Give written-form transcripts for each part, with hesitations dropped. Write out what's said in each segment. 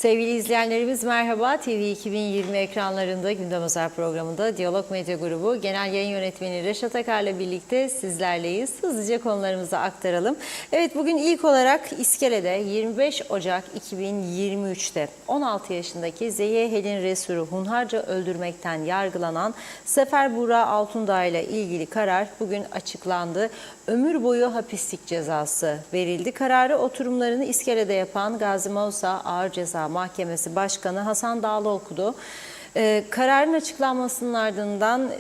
Sevgili izleyenlerimiz merhaba. TV 2020 ekranlarında Gündem Özel programında Diyalog Medya Grubu Genel Yayın Yönetmeni Reşat Akar'la birlikte sizlerleyiz. Hızlıca konularımızı aktaralım. Evet, bugün ilk olarak İskele'de 25 Ocak 2023'te 16 yaşındaki Zeyiye Helin Resur'u hunharca öldürmekten yargılanan Sefer Buğra Altundağ ile ilgili karar bugün açıklandı. Ömür boyu hapislik cezası verildi. Kararı oturumlarını İskele'de yapan Gazi Mausa Ağır Ceza Mahkemesi Başkanı Hasan Dağlı okudu. Kararın açıklanmasının ardından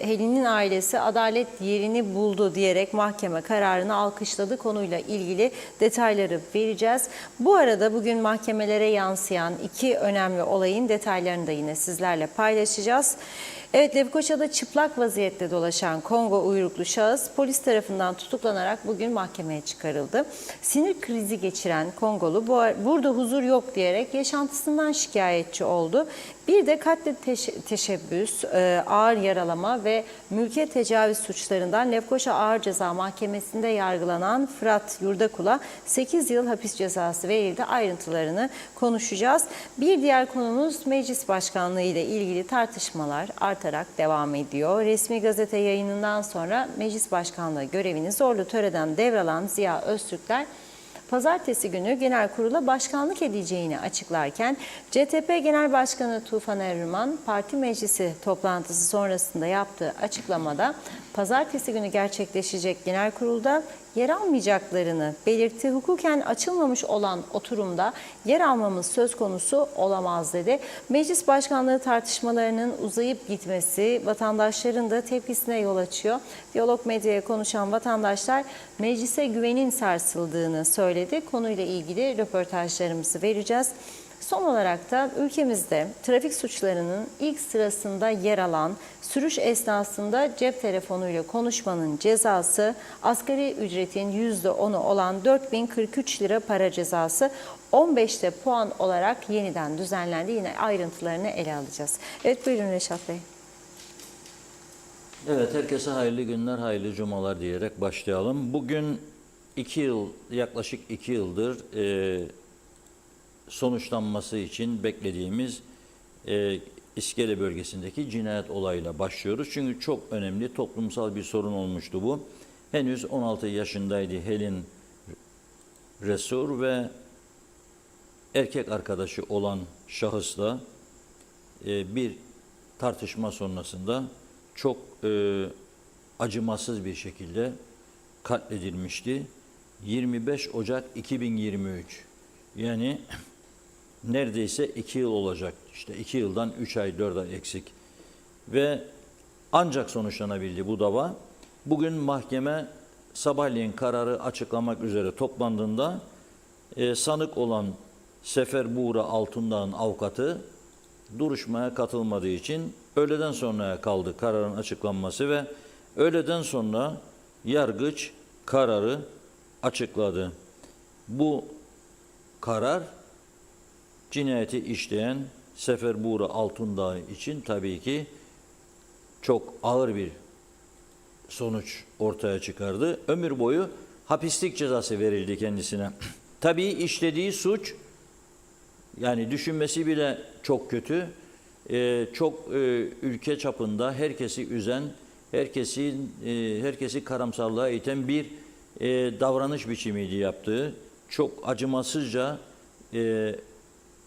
Helin'in ailesi adalet yerini buldu diyerek mahkeme kararını alkışladı. Konuyla ilgili detayları vereceğiz. Bu arada bugün mahkemelere yansıyan iki önemli olayın detaylarını da yine sizlerle paylaşacağız. Evet, Lefkoşa'da çıplak vaziyette dolaşan Kongo uyruklu şahıs polis tarafından tutuklanarak bugün mahkemeye çıkarıldı. Sinir krizi geçiren Kongolu burada huzur yok diyerek yaşantısından şikayetçi oldu. Bir de katle teşebbüs, ağır yaralama ve mülke tecavüz suçlarından Lefkoşa Ağır Ceza Mahkemesi'nde yargılanan Fırat Yurdakul'a 8 yıl hapis cezası verildi. Ayrıntılarını konuşacağız. Bir diğer konumuz meclis başkanlığı ile ilgili tartışmalar artarak devam ediyor. Resmi gazete yayınından sonra meclis başkanlığı görevini zorlu töreden devralan Ziya Öztürkler, Pazartesi günü genel kurula başkanlık edeceğini açıklarken CTP Genel Başkanı Tufan Erman parti meclisi toplantısı sonrasında yaptığı açıklamada pazartesi günü gerçekleşecek genel kurulda yer almayacaklarını belirtti. Hukuken açılmamış olan oturumda yer almamız söz konusu olamaz dedi. Meclis başkanlığı tartışmalarının uzayıp gitmesi vatandaşların da tepkisine yol açıyor. Diyalog Medya'ya konuşan vatandaşlar meclise güvenin sarsıldığını söyledi. Konuyla ilgili röportajlarımızı vereceğiz. Son olarak da ülkemizde trafik suçlarının ilk sırasında yer alan sürüş esnasında cep telefonuyla konuşmanın cezası asgari ücretin %10'u olan 4043 lira para cezası 15'te puan olarak yeniden düzenlendi. Yine ayrıntılarını ele alacağız. Evet, buyurun Reşat Bey. Evet, herkese hayırlı günler, hayırlı cumalar diyerek başlayalım. Bugün yaklaşık 2 yıldır sonuçlanması için beklediğimiz İskele bölgesindeki cinayet olayıyla başlıyoruz. Çünkü çok önemli toplumsal bir sorun olmuştu bu. Henüz 16 yaşındaydı Helin Resur ve erkek arkadaşı olan şahısla bir tartışma sonrasında çok acımasız bir şekilde katledilmişti. 25 Ocak 2023, yani neredeyse 2 yıl olacak. İşte 2 yıldan 3 ay 4 ay eksik. Ve ancak sonuçlanabildi bu dava. Bugün mahkeme sabahleyin kararı açıklamak üzere toplandığında sanık olan Sefer Buğra Altundağ'ın avukatı duruşmaya katılmadığı için öğleden sonraya kaldı kararın açıklanması ve öğleden sonra yargıç kararı açıkladı. Bu karar cinayeti işleyen Sefer Buğra Altundağ için tabii ki çok ağır bir sonuç ortaya çıkardı. Ömür boyu hapislik cezası verildi kendisine. Tabii işlediği suç, yani düşünmesi bile çok kötü. Çok ülke çapında herkesi üzen, herkesi karamsarlığa iten bir davranış biçimiydi yaptığı. Çok acımasızca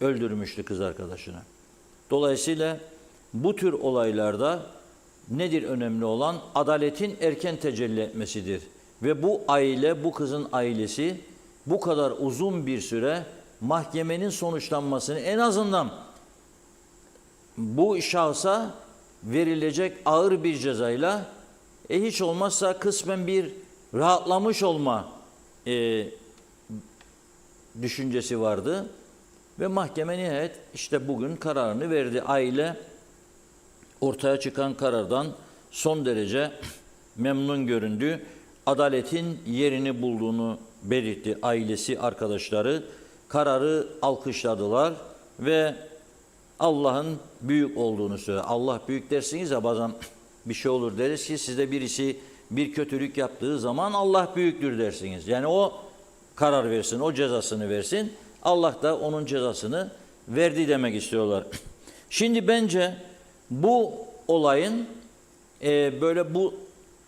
öldürmüştü kız arkadaşını. Dolayısıyla bu tür olaylarda nedir önemli olan? Adaletin erken tecelli etmesidir. Ve bu aile, bu kızın ailesi bu kadar uzun bir süre mahkemenin sonuçlanmasını, en azından bu şahsa verilecek ağır bir cezayla hiç olmazsa kısmen bir rahatlamış olma düşüncesi vardı. Ve mahkeme nihayet işte bugün kararını verdi. Aile ortaya çıkan karardan son derece memnun göründü. Adaletin yerini bulduğunu belirtti ailesi, arkadaşları. Kararı alkışladılar ve Allah'ın büyük olduğunu söyledi. Allah büyük dersiniz ya, bazen bir şey olur deriz ki sizde birisi bir kötülük yaptığı zaman Allah büyüktür dersiniz. Yani o karar versin, o cezasını versin. Allah da onun cezasını verdi demek istiyorlar. Şimdi bence bu olayın böyle bu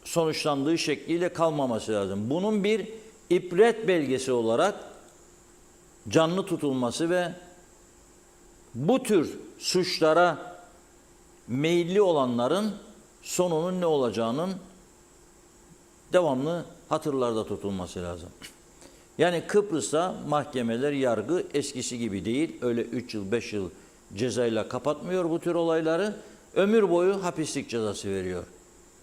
sonuçlandığı şekliyle kalmaması lazım. Bunun bir ibret belgesi olarak canlı tutulması ve bu tür suçlara meyilli olanların sonunun ne olacağının devamlı hatırlarda tutulması lazım. Yani Kıbrıs'ta mahkemeler, yargı eskisi gibi değil. Öyle 3 yıl, 5 yıl cezayla kapatmıyor bu tür olayları. Ömür boyu hapislik cezası veriyor.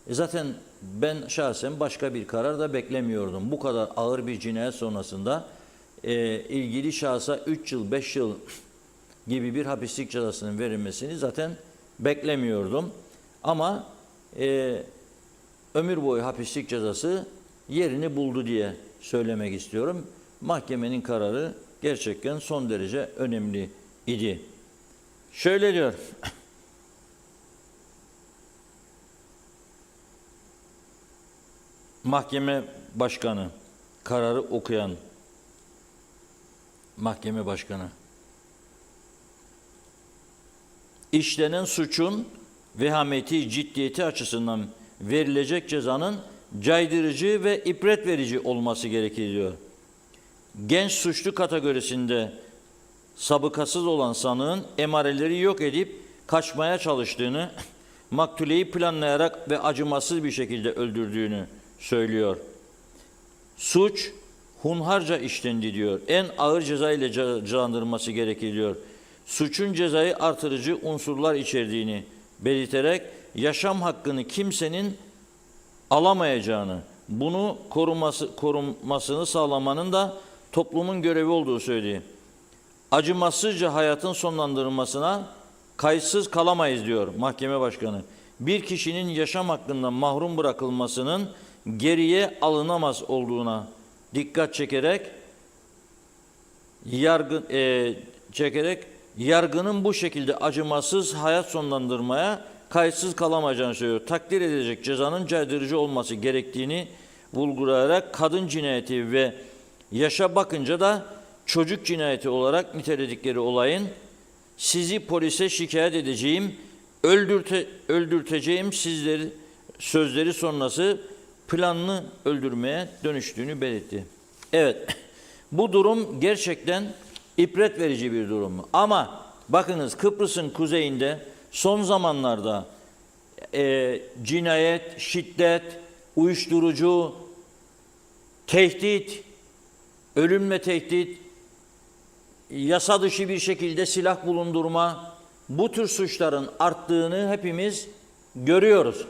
Zaten ben şahsen başka bir karar da beklemiyordum. Bu kadar ağır bir cinayet sonrasında ilgili şahsa 3 yıl, 5 yıl gibi bir hapislik cezasının verilmesini zaten beklemiyordum. Ama ömür boyu hapislik cezası yerini buldu diye söylemek istiyorum. Mahkemenin kararı gerçekten son derece önemli idi. Şöyle diyor. Mahkeme başkanı, kararı okuyan mahkeme başkanı. İşlenen suçun vehameti, ciddiyeti açısından verilecek cezanın caydırıcı ve ibret verici olması gerekir diyor. Genç suçlu kategorisinde sabıkasız olan sanığın emareleri yok edip kaçmaya çalıştığını, maktuleyi planlayarak ve acımasız bir şekilde öldürdüğünü söylüyor. Suç hunharca işlendi diyor. En ağır ceza ile cezalandırılması gerekir diyor. Suçun cezayı artırıcı unsurlar içerdiğini belirterek yaşam hakkını kimsenin alamayacağını, bunu korunmasını sağlamanın da toplumun görevi olduğu söyledi. Acımasızca hayatın sonlandırılmasına kayıtsız kalamayız diyor mahkeme başkanı. Bir kişinin yaşam hakkından mahrum bırakılmasının geriye alınamaz olduğuna dikkat çekerek yargının bu şekilde acımasız hayat sonlandırmaya kayıtsız kalamayacağını söylüyor. Takdir edilecek cezanın caydırıcı olması gerektiğini vurgulayarak kadın cinayeti ve yaşa bakınca da çocuk cinayeti olarak niteledikleri olayın sizi polise şikayet edeceğim, öldürteceğim sizleri sözleri sonrası planlı öldürmeye dönüştüğünü belirtti. Evet, bu durum gerçekten ibret verici bir durum. Ama bakınız Kıbrıs'ın kuzeyinde son zamanlarda cinayet, şiddet, uyuşturucu, tehdit, ölümle tehdit, yasa dışı bir şekilde silah bulundurma, bu tür suçların arttığını hepimiz görüyoruz.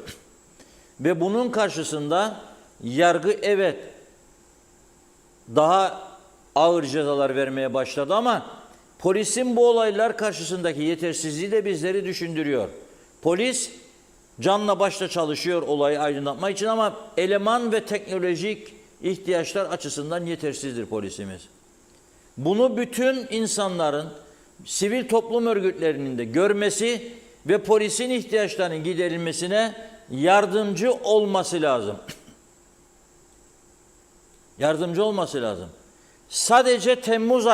Ve bunun karşısında yargı evet daha ağır cezalar vermeye başladı ama polisin bu olaylar karşısındaki yetersizliği de bizleri düşündürüyor. Polis canla başla çalışıyor olayı aydınlatmak için ama eleman ve teknolojik ihtiyaçlar açısından yetersizdir polisimiz. Bunu bütün insanların, sivil toplum örgütlerinin de görmesi ve polisin ihtiyaçlarının giderilmesine yardımcı olması lazım. Yardımcı olması lazım. Sadece Temmuz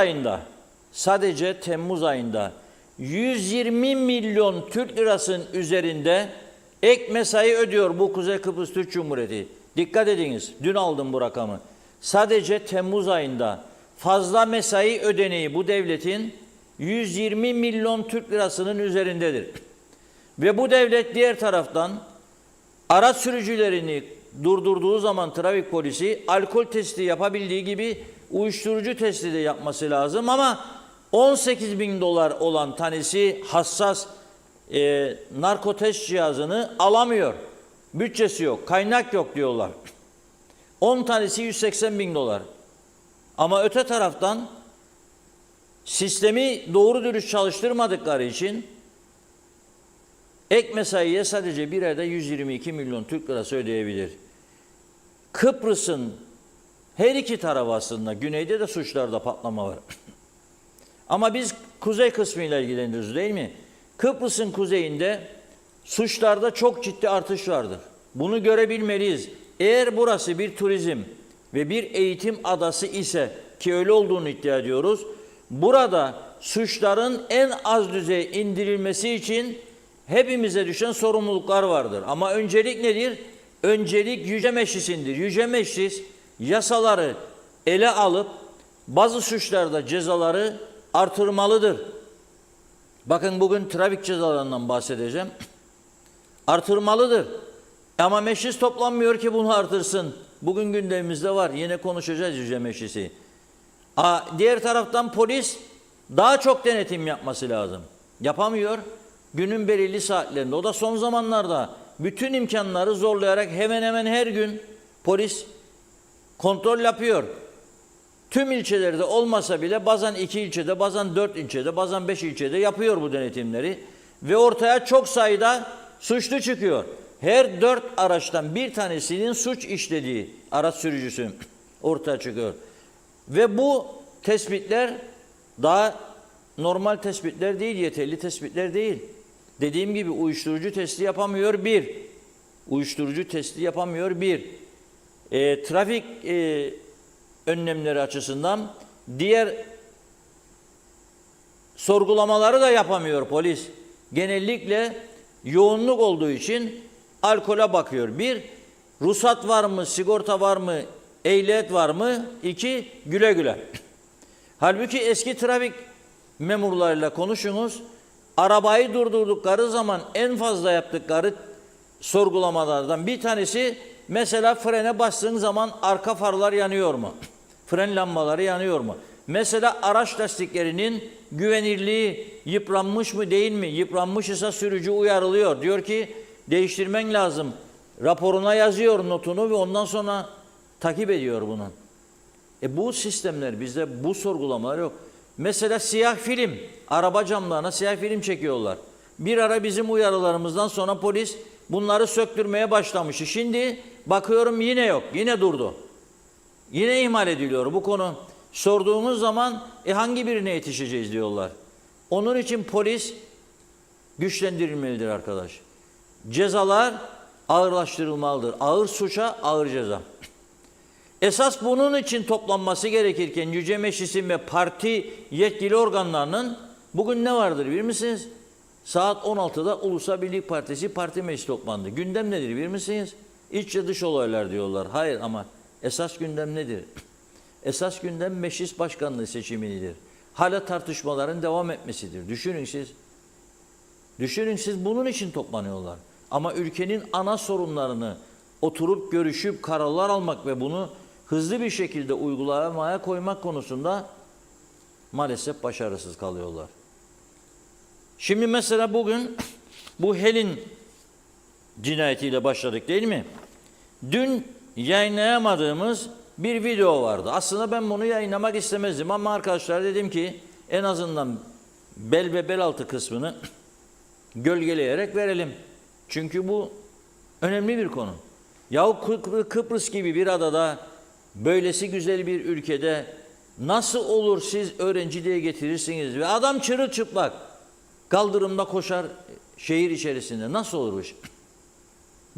ayında 120 milyon Türk lirasının üzerinde ek mesai ödüyor bu Kuzey Kıbrıs Türk Cumhuriyeti. Dikkat ediniz, dün aldım bu rakamı. Sadece Temmuz ayında fazla mesai ödeneği bu devletin 120 milyon Türk lirasının üzerindedir. Ve bu devlet diğer taraftan araç sürücülerini durdurduğu zaman trafik polisi alkol testi yapabildiği gibi uyuşturucu testi de yapması lazım ama 18 bin dolar olan tanesi hassas narkotest cihazını alamıyor. Bütçesi yok, kaynak yok diyorlar. 10 tanesi 180 bin dolar. Ama öte taraftan sistemi doğru dürüst çalıştırmadıkları için ek mesaiye sadece bir ayda 122 milyon Türk lirası ödeyebilir. Kıbrıs'ın her iki tarafı aslında, güneyde de suçlarda patlama var. Ama biz kuzey kısmıyla ilgileniyoruz değil mi? Kıbrıs'ın kuzeyinde suçlarda çok ciddi artış vardır. Bunu görebilmeliyiz. Eğer burası bir turizm ve bir eğitim adası ise ki öyle olduğunu iddia ediyoruz, Burada suçların en az düzeye indirilmesi için hepimize düşen sorumluluklar vardır. Ama öncelik nedir? Öncelik Yüce Meclis'indir. Yüce Meclis yasaları ele alıp bazı suçlarda cezaları artırmalıdır. Bakın bugün trafik cezalarından bahsedeceğim. Artırmalıdır. Ama meclis toplanmıyor ki bunu artırsın. Bugün gündemimizde var. Yine konuşacağız Yüce Meclisi. Diğer taraftan polis daha çok denetim yapması lazım. Yapamıyor. Günün belirli saatlerinde. O da son zamanlarda bütün imkanları zorlayarak hemen hemen her gün polis kontrol yapıyor. Tüm ilçelerde olmasa bile bazen 2 ilçede, bazen 4 ilçede, bazen 5 ilçede yapıyor bu denetimleri. Ve ortaya çok sayıda suçlu çıkıyor. Her 4 araçtan bir tanesinin suç işlediği araç sürücüsü ortaya çıkıyor. Ve bu tespitler daha normal tespitler değil, yeterli tespitler değil. Dediğim gibi uyuşturucu testi yapamıyor bir. Uyuşturucu testi yapamıyor bir. Trafik önlemleri açısından diğer sorgulamaları da yapamıyor polis. Genellikle yoğunluk olduğu için alkole bakıyor. Bir, ruhsat var mı, sigorta var mı, ehliyet var mı? İki, güle güle. Halbuki eski trafik memurlarıyla konuşunuz. Arabayı durdurdukları zaman en fazla yaptıkları sorgulamalardan bir tanesi mesela frene bastığın zaman arka farlar yanıyor mu? Fren lambaları yanıyor mu? Mesela araç lastiklerinin güvenirliği yıpranmış mı değil mi? Yıpranmış ise sürücü uyarılıyor. Diyor ki değiştirmen lazım. Raporuna yazıyor notunu ve ondan sonra takip ediyor bunu. Bu sistemler bizde bu sorgulamalar yok. Mesela siyah film, araba camlarına siyah film çekiyorlar. Bir ara bizim uyarılarımızdan sonra polis bunları söktürmeye başlamıştı. Şimdi bakıyorum yine yok, yine durdu. Yine ihmal ediliyor bu konu. Sorduğumuz zaman hangi birine yetişeceğiz diyorlar. Onun için polis güçlendirilmelidir arkadaş. Cezalar ağırlaştırılmalıdır. Ağır suça ağır ceza. Esas bunun için toplanması gerekirken Yüce Meclis'in ve parti yetkili organlarının bugün ne vardır bilir misiniz? Saat 16'da Ulusal Birlik Partisi parti meclisi toplandı. Gündem nedir bilir misiniz? İç ve dış olaylar diyorlar. Hayır ama esas gündem nedir? Esas gündem meclis başkanlığı seçimidir. Hala tartışmaların devam etmesidir. Düşünün siz. Düşünün siz bunun için toplanıyorlar. Ama ülkenin ana sorunlarını oturup görüşüp kararlar almak ve bunu hızlı bir şekilde uygulamaya koymak konusunda maalesef başarısız kalıyorlar. Şimdi mesela bugün bu Helin cinayetiyle başladık değil mi? Dün yayınlayamadığımız bir video vardı. Aslında ben bunu yayınlamak istemezdim ama arkadaşlar dedim ki en azından bel ve bel altı kısmını gölgeleyerek verelim. Çünkü bu önemli bir konu. Yahu Kıbrıs gibi bir adada böylesi güzel bir ülkede nasıl olur siz öğrenci diye getirirsiniz ve adam çırılçıplak kaldırımda koşar şehir içerisinde. Nasıl olur bu iş?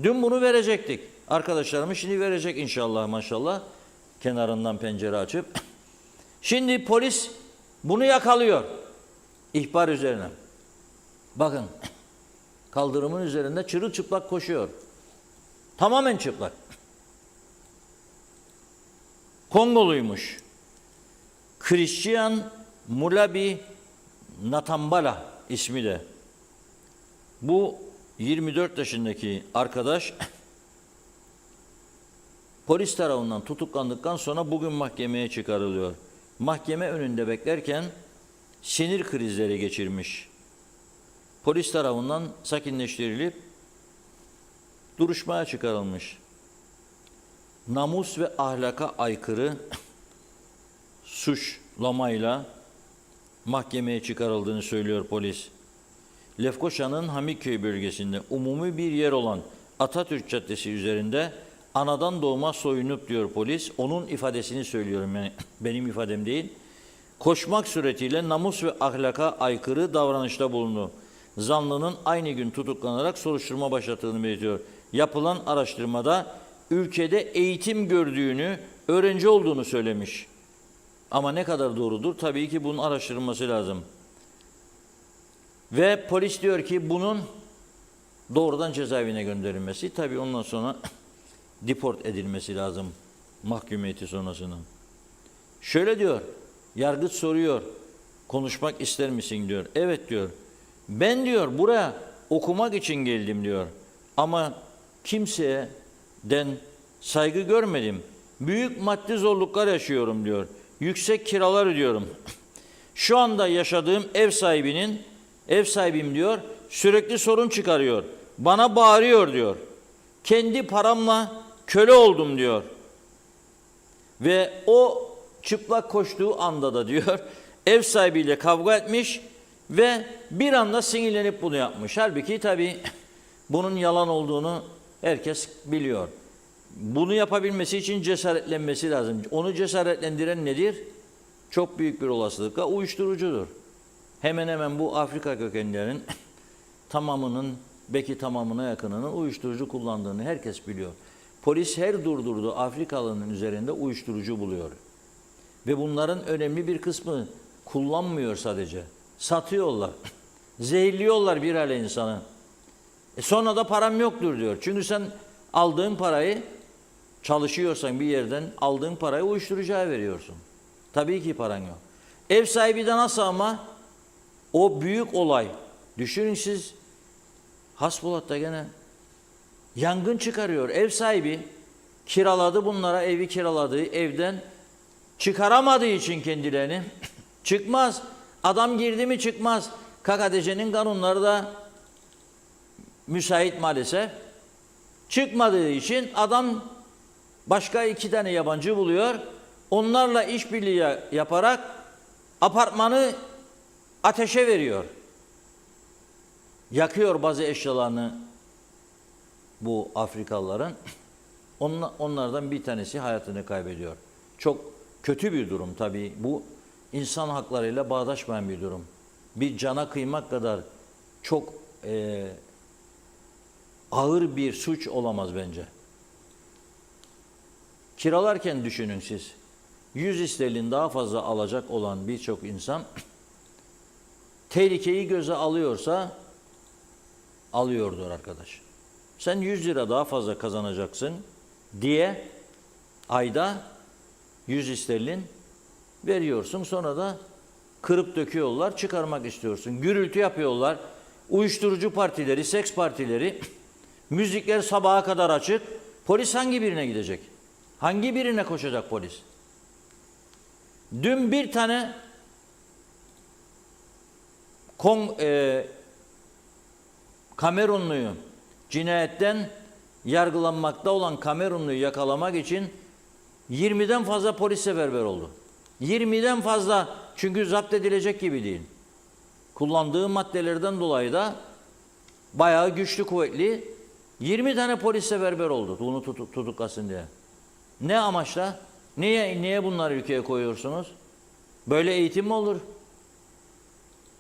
Dün bunu verecektik. Arkadaşlarımız şimdi verecek inşallah maşallah. Kenarından pencere açıp. Şimdi polis bunu yakalıyor. İhbar üzerine. Bakın. Kaldırımın üzerinde çırılçıplak koşuyor. Tamamen çıplak. Kongoluymuş. Christian Mulabi Natambala ismi de. Bu 24 yaşındaki arkadaş polis tarafından tutuklandıktan sonra bugün mahkemeye çıkarılıyor. Mahkeme önünde beklerken sinir krizleri geçirmiş. Polis tarafından sakinleştirilip duruşmaya çıkarılmış. Namus ve ahlaka aykırı suçlamayla mahkemeye çıkarıldığını söylüyor polis. Lefkoşa'nın Hamiköy bölgesinde umumi bir yer olan Atatürk Caddesi üzerinde anadan doğma soyunup diyor polis. Onun ifadesini söylüyorum yani benim ifadem değil. Koşmak suretiyle namus ve ahlaka aykırı davranışta bulundu. Zanlının aynı gün tutuklanarak soruşturma başlattığını belirtiyor. Yapılan araştırmada ülkede eğitim gördüğünü, öğrenci olduğunu söylemiş. Ama ne kadar doğrudur? Tabii ki bunun araştırılması lazım. Ve polis diyor ki bunun doğrudan cezaevine gönderilmesi, tabii ondan sonra deport edilmesi lazım mahkumiyeti sonrasında. Şöyle diyor, yargıç soruyor, konuşmak ister misin diyor. Evet diyor, ben diyor buraya okumak için geldim diyor. Ama kimseden saygı görmedim. Büyük maddi zorluklar yaşıyorum diyor. Yüksek kiralar ödüyorum. Şu anda yaşadığım ev sahibim diyor, sürekli sorun çıkarıyor. Bana bağırıyor diyor. Kendi paramla köle oldum diyor. Ve o çıplak koştuğu anda da diyor ev sahibiyle kavga etmiş ve bir anda sinirlenip bunu yapmış. Halbuki tabii bunun yalan olduğunu herkes biliyor. Bunu yapabilmesi için cesaretlenmesi lazım. Onu cesaretlendiren nedir? Çok büyük bir olasılıkla uyuşturucudur. Hemen hemen bu Afrika kökenlilerin tamamının, belki tamamına yakınının uyuşturucu kullandığını herkes biliyor. Polis her durdurduğu Afrikalının üzerinde uyuşturucu buluyor. Ve bunların önemli bir kısmı kullanmıyor sadece. Satıyorlar. Zehirliyorlar bir hale insanı. Sonra da param yoktur diyor. Çünkü sen aldığın parayı, çalışıyorsan bir yerden aldığın parayı uyuşturucuya veriyorsun. Tabii ki paran yok. Ev sahibi de nasıl ama? O büyük olay. Düşünün siz, Hasbulat'ta gene yangın çıkarıyor. Ev sahibi kiraladı bunlara, evi kiraladığı evden çıkaramadığı için kendilerini çıkmaz. Adam girdi mi çıkmaz. KKTC'nin kanunları da müsait maalesef. Çıkmadığı için adam başka 2 tane yabancı buluyor. Onlarla işbirliği yaparak apartmanı ateşe veriyor. Yakıyor bazı eşyalarını bu Afrikalıların. Onlardan bir tanesi hayatını kaybediyor. Çok kötü bir durum tabii. Bu insan haklarıyla bağdaşmayan bir durum. Bir cana kıymak kadar çok ağır bir suç olamaz bence. Kiralarken düşünün siz. 100 sterlin daha fazla alacak olan birçok insan tehlikeyi göze alıyorsa alıyordur arkadaş. Sen 100 lira daha fazla kazanacaksın diye ayda 100 sterlin veriyorsun. Sonra da kırıp döküyorlar, çıkarmak istiyorsun. Gürültü yapıyorlar. Uyuşturucu partileri, seks partileri, müzikler sabaha kadar açık. Polis hangi birine gidecek? Hangi birine koşacak polis? Dün bir tane Kamerunluyu cinayetten yargılanmakta olan Kamerunluyu yakalamak için 20'den fazla polis seferber oldu. 20'den fazla, çünkü zapt edilecek gibi değil. Kullandığı maddelerden dolayı da bayağı güçlü, kuvvetli 20 tane polis seferber oldu bunu tutuklasın diye. Ne amaçla? Niye bunları ülkeye koyuyorsunuz? Böyle eğitim mi olur?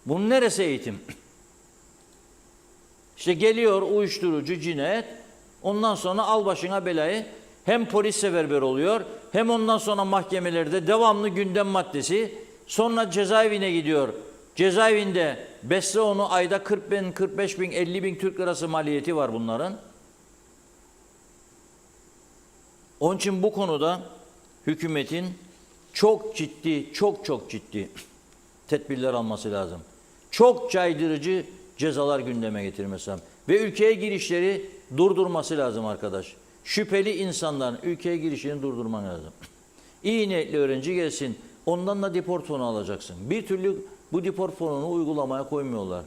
Bunun neresi eğitim? İşte geliyor uyuşturucu, cinayet. Ondan sonra al başına belayı. Hem polis seferber oluyor, hem ondan sonra mahkemelerde devamlı gündem maddesi. Sonra cezaevine gidiyor. Cezaevinde besle onu, ayda 40 bin, 45 bin, 50 bin Türk lirası maliyeti var bunların. Onun için bu konuda hükümetin çok ciddi, çok ciddi tedbirler alması lazım. Çok caydırıcı cezalar gündeme getirmesi lazım. Ve ülkeye girişleri durdurması lazım arkadaş. Şüpheli insanların ülkeye girişini durdurman lazım. İyi niyetli öğrenci gelsin, ondan da deport fonu alacaksın. Bir türlü bu deport fonunu uygulamaya koymuyorlar.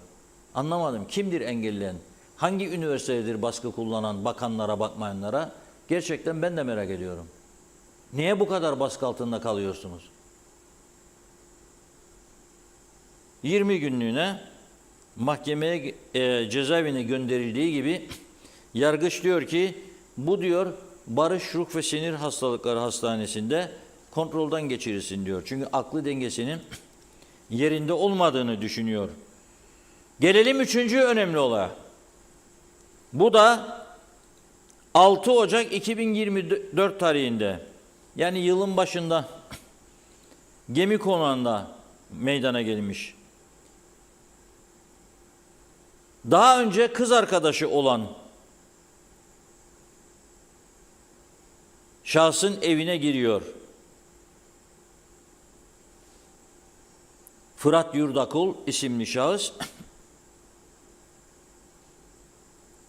Anlamadım. Kimdir engelleyen? Hangi üniversitedir baskı kullanan, bakanlara, bakmayanlara? Gerçekten ben de merak ediyorum. Niye bu kadar baskı altında kalıyorsunuz? 20 günlüğüne mahkemeye, cezaevine gönderildiği gibi yargıç diyor ki bu diyor Barış Ruh ve Sinir Hastalıkları Hastanesi'nde kontrolden geçirilsin diyor. Çünkü aklı dengesinin yerinde olmadığını düşünüyor. Gelelim 3. önemli olaya. Bu da 6 Ocak 2024 tarihinde, yani yılın başında gemi konağında meydana gelmiş. Daha önce kız arkadaşı olan şahsın evine giriyor. Fırat Yurdakul isimli şahıs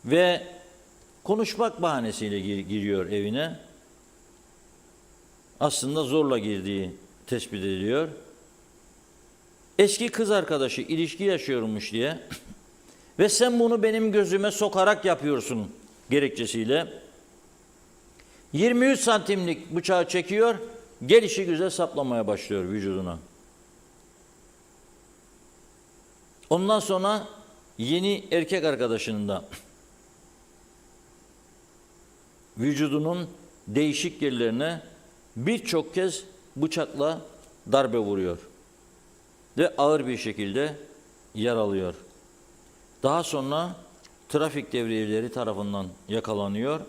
ve konuşmak bahanesiyle giriyor evine. Aslında zorla girdiği tespit ediliyor. Eski kız arkadaşı ilişki yaşıyormuş diye ve sen bunu benim gözüme sokarak yapıyorsun gerekçesiyle 23 santimlik bıçağı çekiyor, gelişi güzel saplamaya başlıyor vücuduna. Ondan sonra yeni erkek arkadaşının da vücudunun değişik yerlerine birçok kez bıçakla darbe vuruyor ve ağır bir şekilde yaralıyor. Daha sonra trafik devriyeleri tarafından yakalanıyor,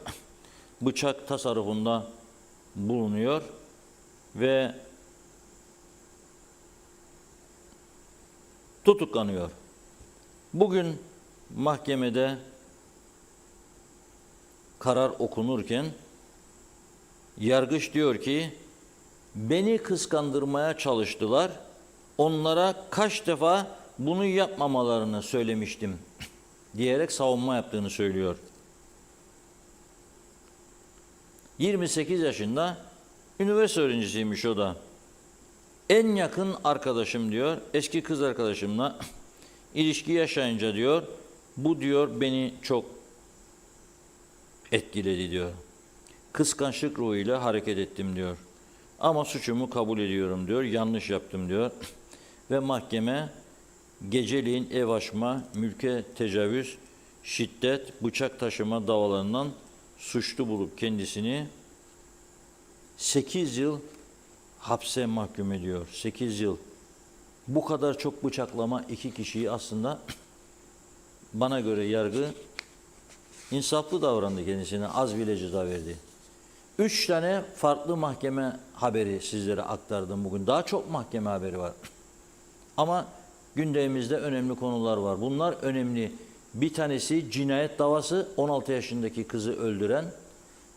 bıçak tasarrufunda bulunuyor ve tutuklanıyor. Bugün mahkemede karar okunurken yargıç diyor ki beni kıskandırmaya çalıştılar. Onlara kaç defa bunu yapmamalarını söylemiştim diyerek savunma yaptığını söylüyor. 28 yaşında üniversite öğrencisiymiş o da. En yakın arkadaşım diyor, eski kız arkadaşımla ilişki yaşayınca diyor, bu diyor beni çok etkiledi diyor. Kıskançlık ruhuyla hareket ettim diyor. Ama suçumu kabul ediyorum diyor, yanlış yaptım diyor. Ve mahkeme geceliğin ev açma, mülke tecavüz, şiddet, bıçak taşıma davalarından suçlu bulup kendisini 8 yıl hapse mahkum ediyor. 8 yıl. Bu kadar çok bıçaklama iki kişiyi aslında bana göre yargı insaflı davrandı kendisine. Az bile ceza verdi. 3 tane farklı mahkeme haberi sizlere aktardım bugün. Daha çok mahkeme haberi var. Ama gündemimizde önemli konular var. Bunlar önemli. Bir tanesi cinayet davası, 16 yaşındaki kızı öldüren.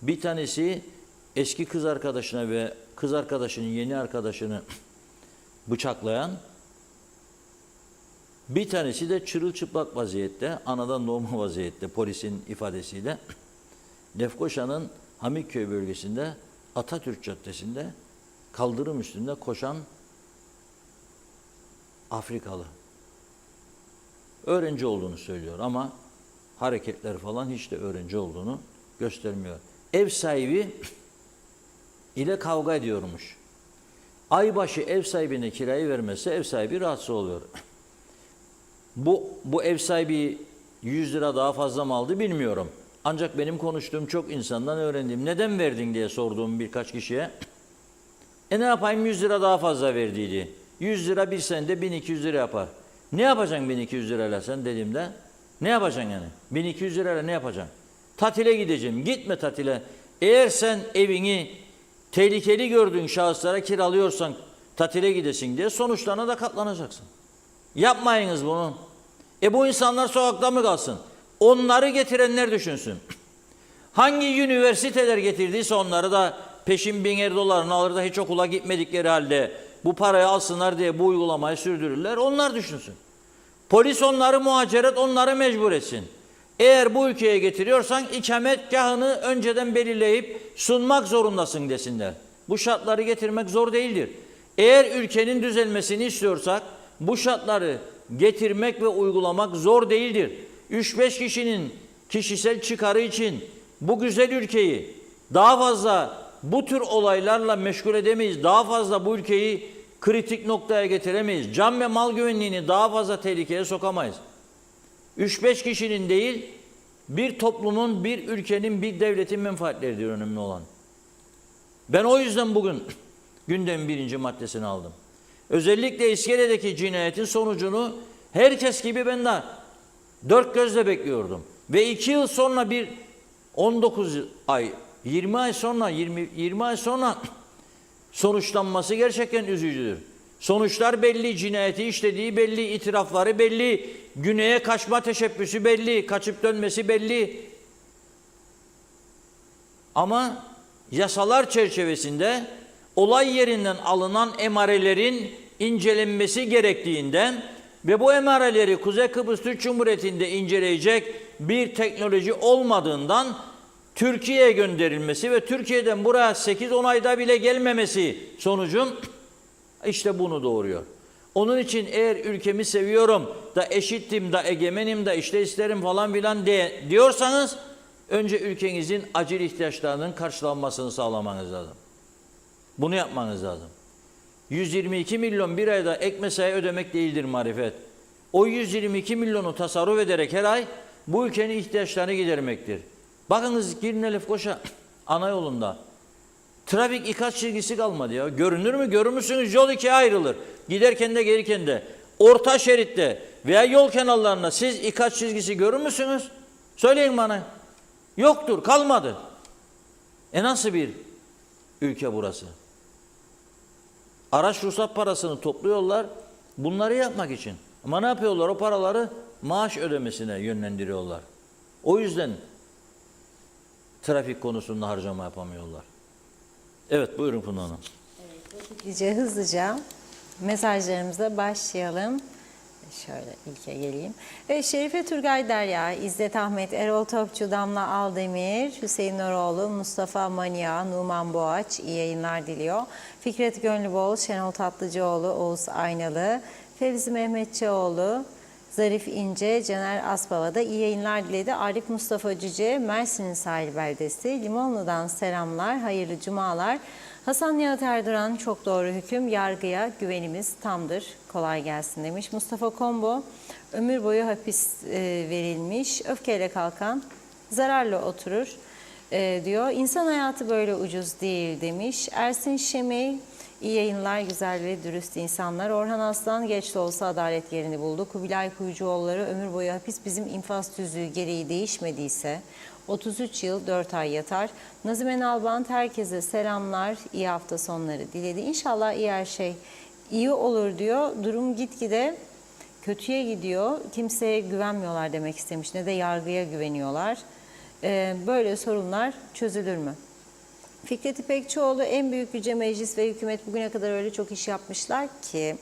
Bir tanesi eski kız arkadaşına ve kız arkadaşının yeni arkadaşını bıçaklayan. Bir tanesi de çırılçıplak vaziyette, anadan doğma vaziyette polisin ifadesiyle Lefkoşa'nın Hamikköy bölgesinde Atatürk Caddesi'nde kaldırım üstünde koşan Afrikalı. Öğrenci olduğunu söylüyor ama hareketler falan hiç de öğrenci olduğunu göstermiyor. Ev sahibi ile kavga ediyormuş. Aybaşı ev sahibine kirayı vermezse ev sahibi rahatsız oluyor. Bu ev sahibi 100 lira daha fazla mı aldı bilmiyorum. Ancak benim konuştuğum çok insandan öğrendiğim, neden verdin diye sorduğum birkaç kişiye, ne yapayım 100 lira daha fazla verdiydi. 100 lira bir senede 1200 lira yapar. Ne yapacaksın 1200 lirayla sen dediğimde? Ne yapacaksın yani? 1200 lirayla ne yapacaksın? Tatile gideceğim. Gitme tatile. Eğer sen evini tehlikeli gördüğün şahıslara kiralıyorsan tatile gidesin diye sonuçlarına da katlanacaksın. Yapmayınız bunu. Bu insanlar sokakta mı kalsın? Onları getirenler düşünsün. Hangi üniversiteler getirdiyse onları da peşin $1000 alır da hiç okula gitmedikleri halde bu parayı alsınlar diye bu uygulamayı sürdürürler. Onlar düşünsün. Polis onları muhaceret, onları mecbur etsin. Eğer bu ülkeye getiriyorsan ikametgahını önceden belirleyip sunmak zorundasın desinler. Bu şartları getirmek zor değildir. Eğer ülkenin düzelmesini istiyorsak bu şartları getirmek ve uygulamak zor değildir. 3-5 kişinin kişisel çıkarı için bu güzel ülkeyi daha fazla bu tür olaylarla meşgul edemeyiz. Daha fazla bu ülkeyi kritik noktaya getiremeyiz. Can ve mal güvenliğini daha fazla tehlikeye sokamayız. 3-5 kişinin değil, bir toplumun, bir ülkenin, bir devletin menfaatleridir önemli olan. Ben o yüzden bugün gündemin 1. maddesini aldım. Özellikle İskele'deki cinayetin sonucunu herkes gibi ben de 4 gözle bekliyordum. Ve 2 yıl sonra bir 19 ay, 20 ay sonra Sonuçlanması gerçekten üzücüdür. Sonuçlar belli, cinayeti işlediği belli, itirafları belli, güneye kaçma teşebbüsü belli, kaçıp dönmesi belli. Ama yasalar çerçevesinde olay yerinden alınan emarelerin incelenmesi gerektiğinden ve bu emareleri Kuzey Kıbrıs Türk Cumhuriyeti'nde inceleyecek bir teknoloji olmadığından Türkiye'ye gönderilmesi ve Türkiye'den buraya 8-10 ayda bile gelmemesi sonucun işte bunu doğuruyor. Onun için eğer ülkemi seviyorum da eşittim da egemenim da işte isterim falan filan diyorsanız önce ülkenizin acil ihtiyaçlarının karşılanmasını sağlamanız lazım. Bunu yapmanız lazım. 122 milyon bir ayda ek mesai ödemek değildir marifet. O 122 milyonu tasarruf ederek her ay bu ülkenin ihtiyaçlarını gidermektir. Bakınız Girne Lefkoşa ana yolunda trafik ikaz çizgisi kalmadı ya. Görünür mü? Görür müsünüz? Yol ikiye ayrılır. Giderken de gelirken de. Orta şeritte veya yol kenarlarında siz ikaz çizgisi görür müsünüz? Söyleyin bana. Yoktur, kalmadı. Nasıl bir ülke burası? Araç ruhsat parasını topluyorlar bunları yapmak için. Ama ne yapıyorlar? O paraları maaş ödemesine yönlendiriyorlar. O yüzden trafik konusunda harcama yapamıyorlar. Evet, buyurun Funda Hanım. Evet, hızlıca mesajlarımıza başlayalım. Şöyle ilke geleyim. Evet, Şerife Turgay Derya, İzzet Ahmet, Erol Topçu, Damla Aldemir, Hüseyin Noroğlu, Mustafa Mania, Numan Boğaç iyi yayınlar diliyor. Fikret Gönlübol, Şenol Tatlıcıoğlu, Oğuz Aynalı, Fevzi Mehmetçioğlu, Zarif İnce, Caner Aspava da iyi yayınlar diledi. Arif Mustafa Cüce, Mersin'in sahil beldesi, Limonlu'dan selamlar, hayırlı cumalar. Hasan Nihat Erduran, çok doğru hüküm, yargıya güvenimiz tamdır, kolay gelsin demiş. Mustafa Kombo, ömür boyu hapis verilmiş, öfkeyle kalkan zararlı oturur diyor. İnsan hayatı böyle ucuz değil demiş. Ersin Şemey, iyi yayınlar, güzel ve dürüst insanlar. Orhan Aslan, geç de olsa adalet yerini buldu. Kubilay Kuyucuoğulları, ömür boyu hapis bizim infaz tüzüğü gereği değişmediyse 33 yıl 4 ay yatar. Nazime Nalbant, herkese selamlar, iyi hafta sonları diledi. İnşallah iyi her şey iyi olur diyor. Durum gitgide kötüye gidiyor. Kimseye güvenmiyorlar demek istemiş. Ne de yargıya güveniyorlar. Böyle sorunlar çözülür mü? Fikret İpekçioğlu, en büyük güce meclis ve hükümet bugüne kadar öyle çok iş yapmışlar ki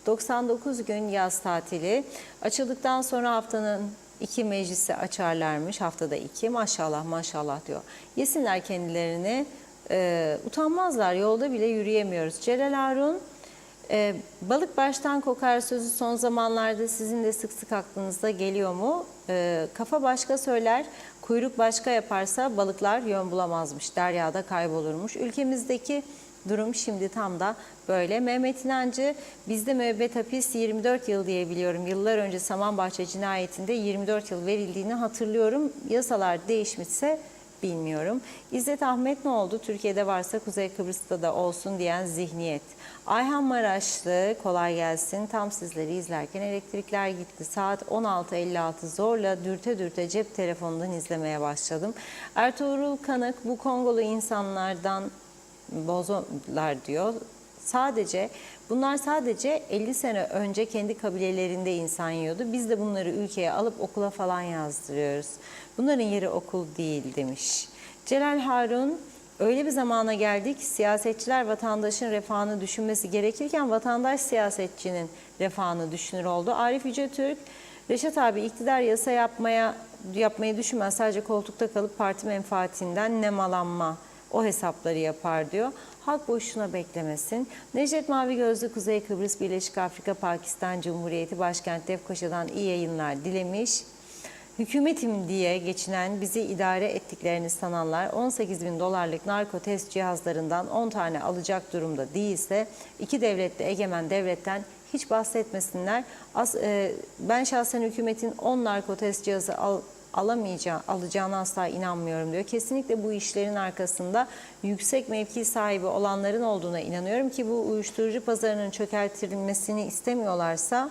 99 gün yaz tatili açıldıktan sonra haftanın 2 meclisi açarlarmış, haftada 2, maşallah maşallah diyor. Yesinler kendilerini, utanmazlar, yolda bile yürüyemiyoruz. Celal Harun, balık baştan kokar sözü son zamanlarda sizin de sık sık aklınıza geliyor mu? Kafa başka söyler, kuyruk başka yaparsa balıklar yön bulamazmış, deryada kaybolurmuş. Ülkemizdeki durum şimdi tam da böyle. Mehmet İnancı, bizde müebbet hapis 24 yıl diye biliyorum. Yıllar önce Samanbahçe cinayetinde 24 yıl verildiğini hatırlıyorum. Yasalar değişmişse bilmiyorum. İzzet Ahmet, ne oldu? Türkiye'de varsa Kuzey Kıbrıs'ta da olsun diyen zihniyet. Ayhan Maraşlı, kolay gelsin. Tam sizleri izlerken elektrikler gitti. Saat 16.56, zorla dürte dürte cep telefonundan izlemeye başladım. Ertuğrul Kanık, bu Kongolu insanlardan bozdular diyor. Bunlar sadece 50 sene önce kendi kabilelerinde insan yiyordu. Biz de bunları ülkeye alıp okula falan yazdırıyoruz. Bunların yeri okul değil demiş. Celal Harun, öyle bir zamana geldik, siyasetçiler vatandaşın refahını düşünmesi gerekirken vatandaş siyasetçinin refahını düşünür oldu. Arif Yüce Türk, Reşat abi, iktidar yasa yapmayı düşünmez, sadece koltukta kalıp parti menfaatinden nemalanma, o hesapları yapar diyor. Halk boşuna beklemesin. Necdet Mavi Gözlü, Kuzey Kıbrıs Birleşik Afrika Pakistan Cumhuriyeti Başkent Lefkoşa'dan iyi yayınlar dilemiş. Hükümetim diye geçinen, bizi idare ettiklerini sananlar 18.000 dolarlık narko test cihazlarından 10 tane alacak durumda değilse iki devletli egemen devletten hiç bahsetmesinler. Ben şahsen hükümetin 10 narko test cihazı alacağına asla inanmıyorum diyor. Kesinlikle bu işlerin arkasında yüksek mevki sahibi olanların olduğuna inanıyorum ki bu uyuşturucu pazarının çökertilmesini istemiyorlarsa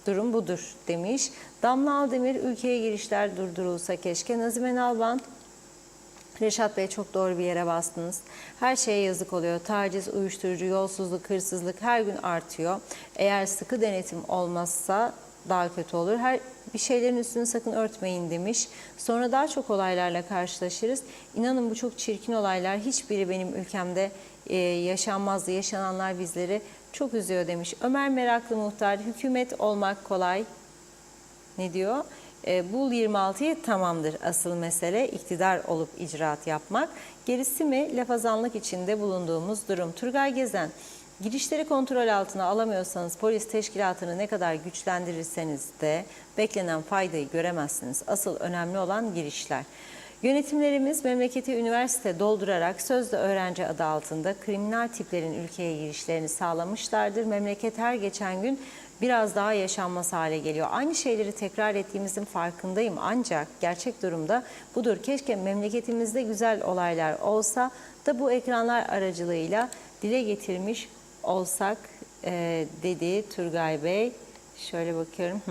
durum budur demiş. Damla Aldemir, ülkeye girişler durdurulsa keşke. Nazime Nalbant, Reşat Bey, çok doğru bir yere bastınız. Her şeye yazık oluyor. Taciz, uyuşturucu, yolsuzluk, hırsızlık her gün artıyor. Eğer sıkı denetim olmazsa daha kötü olur. Bir şeylerin üstünü sakın örtmeyin demiş. Sonra daha çok olaylarla karşılaşırız. İnanın bu çok çirkin olaylar. Hiçbiri benim ülkemde yaşanmazdı. Yaşananlar bizleri çok üzüyor demiş. Ömer Meraklı Muhtar, hükümet olmak kolay. Ne diyor? Bul 26'yı, tamamdır asıl mesele iktidar olup icraat yapmak. Gerisi mi lafazanlık içinde bulunduğumuz durum. Turgay Gezen, girişleri kontrol altına alamıyorsanız polis teşkilatını ne kadar güçlendirirseniz de beklenen faydayı göremezsiniz. Asıl önemli olan girişler. Yönetimlerimiz memleketi üniversite doldurarak sözde öğrenci adı altında kriminal tiplerin ülkeye girişlerini sağlamışlardır. Memleket her geçen gün biraz daha yaşanmaz hale geliyor. Aynı şeyleri tekrar ettiğimizin farkındayım, ancak gerçek durumda budur. Keşke memleketimizde güzel olaylar olsa da bu ekranlar aracılığıyla dile getirmiş olsak dedi Turgay Bey. Şöyle bakıyorum.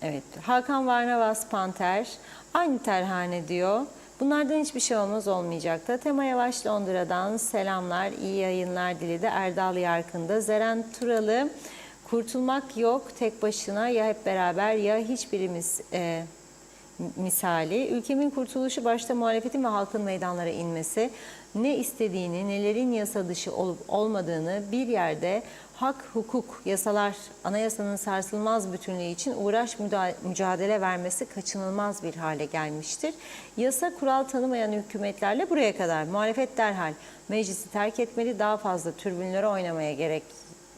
Evet, Hakan Varnavas Panter, aynı terhane diyor. Bunlardan hiçbir şey olmaz, olmayacak da. Tema Yavaş Londra'dan selamlar, iyi yayınlar diledi. Erdal Yarkın'da. Zeren Turalı, kurtulmak yok tek başına, ya hep beraber ya hiçbirimiz misali. Ülkemin kurtuluşu başta muhalefetin ve halkın meydanlara inmesi, ne istediğini, nelerin yasa dışı olup olmadığını bir yerde hak, hukuk, yasalar, anayasanın sarsılmaz bütünlüğü için mücadele vermesi kaçınılmaz bir hale gelmiştir. Yasa kural tanımayan hükümetlerle buraya kadar. Muhalefet derhal meclisi terk etmeli, daha fazla türbünlere oynamaya gerek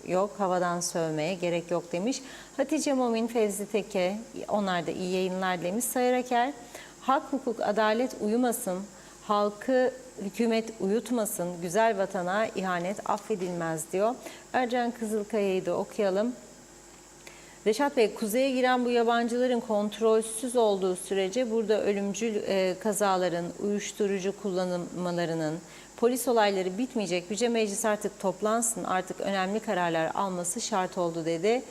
yok, havadan sövmeye gerek yok demiş. Hatice Momin, Fevzi Teke, onlar da iyi yayınlar demiş. Sayar Aker, hak, hukuk, adalet uyumasın, halkı hükümet uyutmasın, güzel vatana ihanet affedilmez diyor. Ercan Kızılkaya'yı da okuyalım. Reşat Bey, kuzeye giren bu yabancıların kontrolsüz olduğu sürece burada ölümcül kazaların, uyuşturucu kullanımlarının, polis olayları bitmeyecek. Yüce Meclis artık toplansın, artık önemli kararlar alması şart oldu dedi.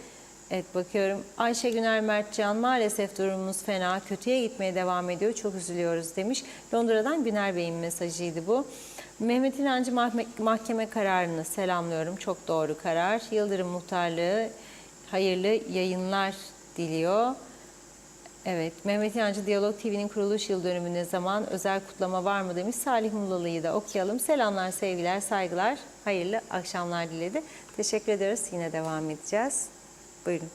Evet, bakıyorum. Ayşe Güner Mertcan, maalesef durumumuz fena, kötüye gitmeye devam ediyor, çok üzülüyoruz demiş. Londra'dan Güner Bey'in mesajıydı bu. Mehmet İnancı, mahkeme kararını selamlıyorum, çok doğru karar. Yıldırım Muhtarlığı hayırlı yayınlar diliyor. Evet, Mehmet İnancı, Diyalog TV'nin kuruluş yıl dönümü ne zaman, özel kutlama var mı demiş. Salih Mullalı'yı da okuyalım. Selamlar, sevgiler, saygılar, hayırlı akşamlar diledi. Teşekkür ediyoruz, yine devam edeceğiz. Buyurun.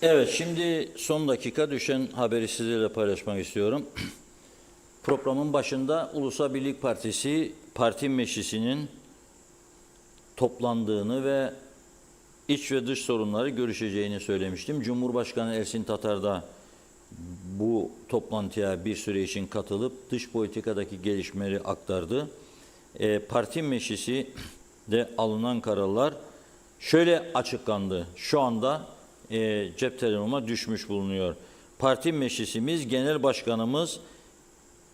Evet, şimdi son dakika düşen haberi sizlerle paylaşmak istiyorum. Programın başında Ulusal Birlik Partisi Parti Meclisi'nin toplandığını ve iç ve dış sorunları görüşeceğini söylemiştim. Cumhurbaşkanı Ersin Tatar da bu toplantıya bir süre için katılıp dış politikadaki gelişmeleri aktardı. Parti Meclisi de alınan kararlar şöyle açıklandı. Şu anda cep telefonuma düşmüş bulunuyor. Parti Meclisimiz, Genel Başkanımız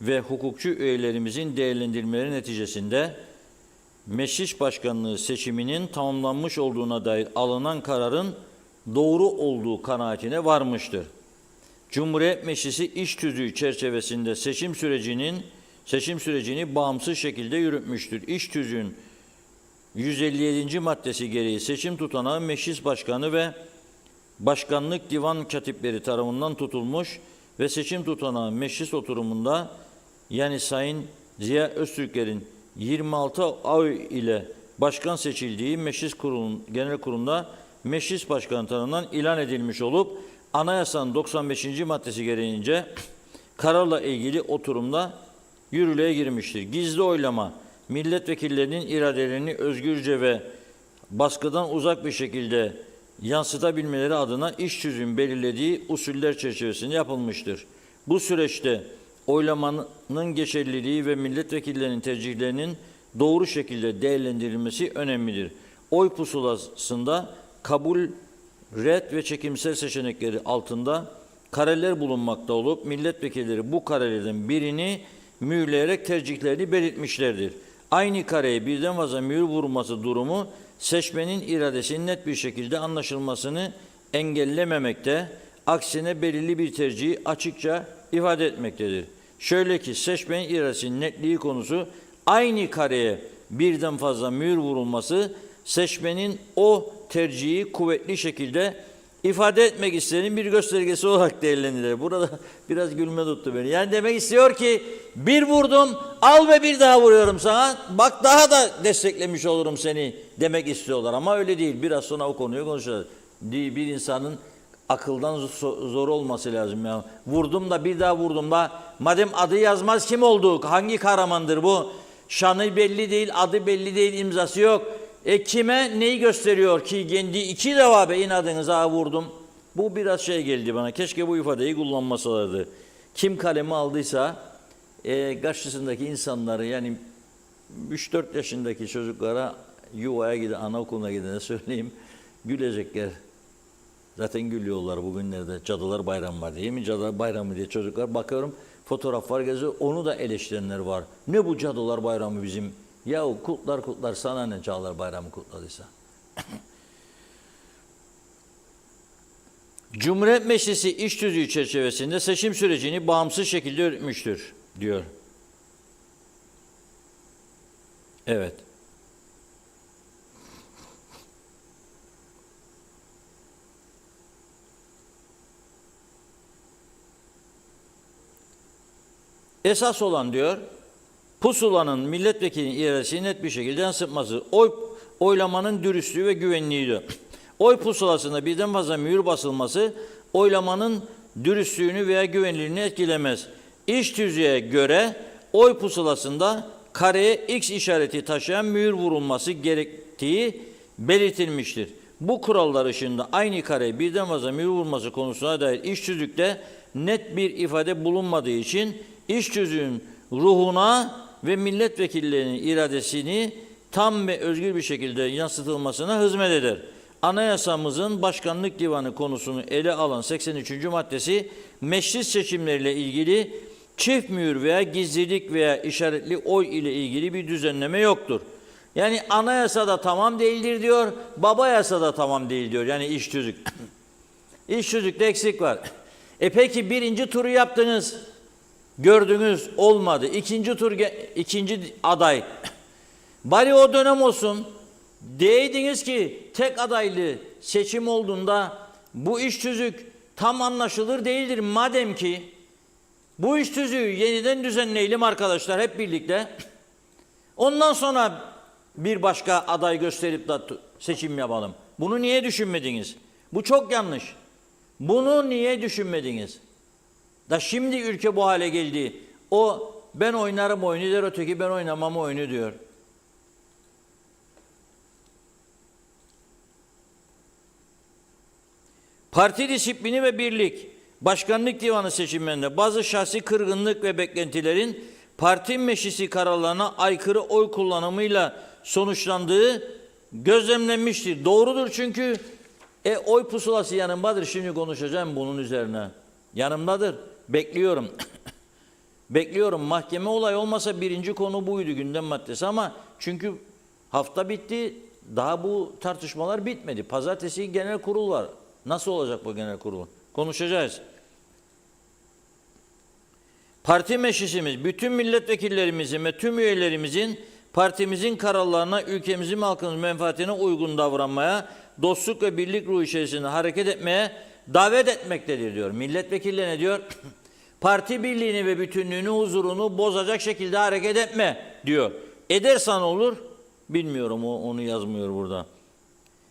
ve hukukçu üyelerimizin değerlendirmeleri neticesinde Meclis Başkanlığı seçiminin tamamlanmış olduğuna dair alınan kararın doğru olduğu kanaatine varmıştır. Cumhuriyet Meclisi iş tüzüğü çerçevesinde seçim sürecini bağımsız şekilde yürütmüştür. İş tüzüğün 157. maddesi gereği seçim tutanağı Meclis Başkanı ve Başkanlık Divan Katipleri tarafından tutulmuş ve seçim tutanağı meclis oturumunda, yani Sayın Ziya Öztürkler'in 26 oy ile başkan seçildiği Meclis Genel Kurulu'nda Meclis Başkanı tarafından ilan edilmiş olup Anayasanın 95. maddesi gereğince kararla ilgili oturumda yürürlüğe girmiştir. Gizli oylama, milletvekillerinin iradelerini özgürce ve baskıdan uzak bir şekilde yansıtabilmeleri adına iş tüzüğün belirlediği usuller çerçevesinde yapılmıştır. Bu süreçte oylamanın geçerliliği ve milletvekillerinin tercihlerinin doğru şekilde değerlendirilmesi önemlidir. Oy pusulasında kabul, red ve çekimsel seçenekleri altında kareler bulunmakta olup milletvekilleri bu karelerden birini mühürleyerek tercihlerini belirtmişlerdir. Aynı kareye birden fazla mühür vurulması durumu seçmenin iradesinin net bir şekilde anlaşılmasını engellememekte, aksine belirli bir tercihi açıkça ifade etmektedir. Şöyle ki seçmenin iradesinin netliği konusu aynı kareye birden fazla mühür vurulması seçmenin o tercihi kuvvetli şekilde ifade etmek isteyenin bir göstergesi olarak değerlendirilir. Burada biraz gülme tuttu beni. Yani demek istiyor ki bir vurdum, al ve bir daha vuruyorum sana. Bak daha da desteklemiş olurum seni demek istiyorlar. Ama öyle değil. Biraz sonra o konuyu konuşacağız. Bir insanın akıldan zor olması lazım ya. Vurdum da bir daha vurdum da madem adı yazmaz kim oldu? Hangi kahramandır bu? Şanı belli değil, adı belli değil, imzası yok. Kime neyi gösteriyor ki kendi iki defa be inadınıza vurdum. Bu biraz şey geldi bana. Keşke bu ifadeyi kullanmasalardı. Kim kalemi aldıysa karşısındaki insanları yani 3-4 yaşındaki çocuklara yuvaya giden, anaokuluna gidene söyleyeyim gülecekler. Zaten gülüyorlar bugünlerde. Cadılar Bayramı var değil mi? Cadılar Bayramı diye çocuklar bakıyorum fotoğraflar geziyor. Onu da eleştirenler var. Ne bu Cadılar Bayramı bizim? Yahu kutlar sana ne Cadılar Bayramı kutladıysa. Cumhuriyet Meclisi iş tüzüğü çerçevesinde seçim sürecini bağımsız şekilde yürütmüştür diyor. Evet. Esas olan diyor, pusulanın milletvekilinin iradesini net bir şekilde yansıtması, oylamanın dürüstlüğü ve güvenliği diyor. Oy pusulasında birden fazla mühür basılması, oylamanın dürüstlüğünü veya güvenilirliğini etkilemez. İş tüzüğe göre oy pusulasında kareye X işareti taşıyan mühür vurulması gerektiği belirtilmiştir. Bu kurallar ışığında aynı kareye birden fazla mühür vurulması konusuna dair iş tüzükte net bir ifade bulunmadığı için iş tüzüğün ruhuna ve milletvekillerinin iradesini tam ve özgür bir şekilde yansıtılmasına hizmet eder. Anayasamızın başkanlık divanı konusunu ele alan 83. maddesi meclis seçimleriyle ilgili çift mühür veya gizlilik veya işaretli oy ile ilgili bir düzenleme yoktur. Yani anayasada tamam değildir diyor, baba yasada tamam değil diyor. Yani iş tüzük. İş tüzükte eksik var. Peki birinci turu yaptınız. Gördünüz olmadı. İkinci aday. Bari o dönem olsun. Diyeydiniz ki tek adaylı seçim olduğunda bu iş tüzük tam anlaşılır değildir. Madem ki bu iş tüzüğü yeniden düzenleyelim arkadaşlar hep birlikte. Ondan sonra bir başka aday gösterip de seçim yapalım. Bunu niye düşünmediniz? Bu çok yanlış. Bunu niye düşünmediniz? Da şimdi ülke bu hale geldi. O ben oynarım oyunu der, öteki ben oynamam oyunu diyor. Parti disiplini ve birlik, başkanlık divanı seçimlerinde bazı şahsi kırgınlık ve beklentilerin parti meclisi kararlarına aykırı oy kullanımıyla sonuçlandığı gözlemlenmiştir. Doğrudur çünkü oy pusulası yanımdadır. Şimdi konuşacağım bunun üzerine. Yanımdadır. Bekliyorum. Bekliyorum. Mahkeme olayı olmasa birinci konu buydu gündem maddesi ama çünkü hafta bitti. Daha bu tartışmalar bitmedi. Pazartesi genel kurul var. Nasıl olacak bu genel kurul? Konuşacağız. Parti meclisimiz, bütün milletvekillerimizin ve tüm üyelerimizin partimizin kararlarına, ülkemizin halkımızın menfaatine uygun davranmaya, dostluk ve birlik ruhu içerisinde hareket etmeye davet etmektedir diyor. Milletvekilleri ne diyor? Parti birliğini ve bütünlüğünü, huzurunu bozacak şekilde hareket etme diyor. Edersen olur, bilmiyorum onu yazmıyor burada.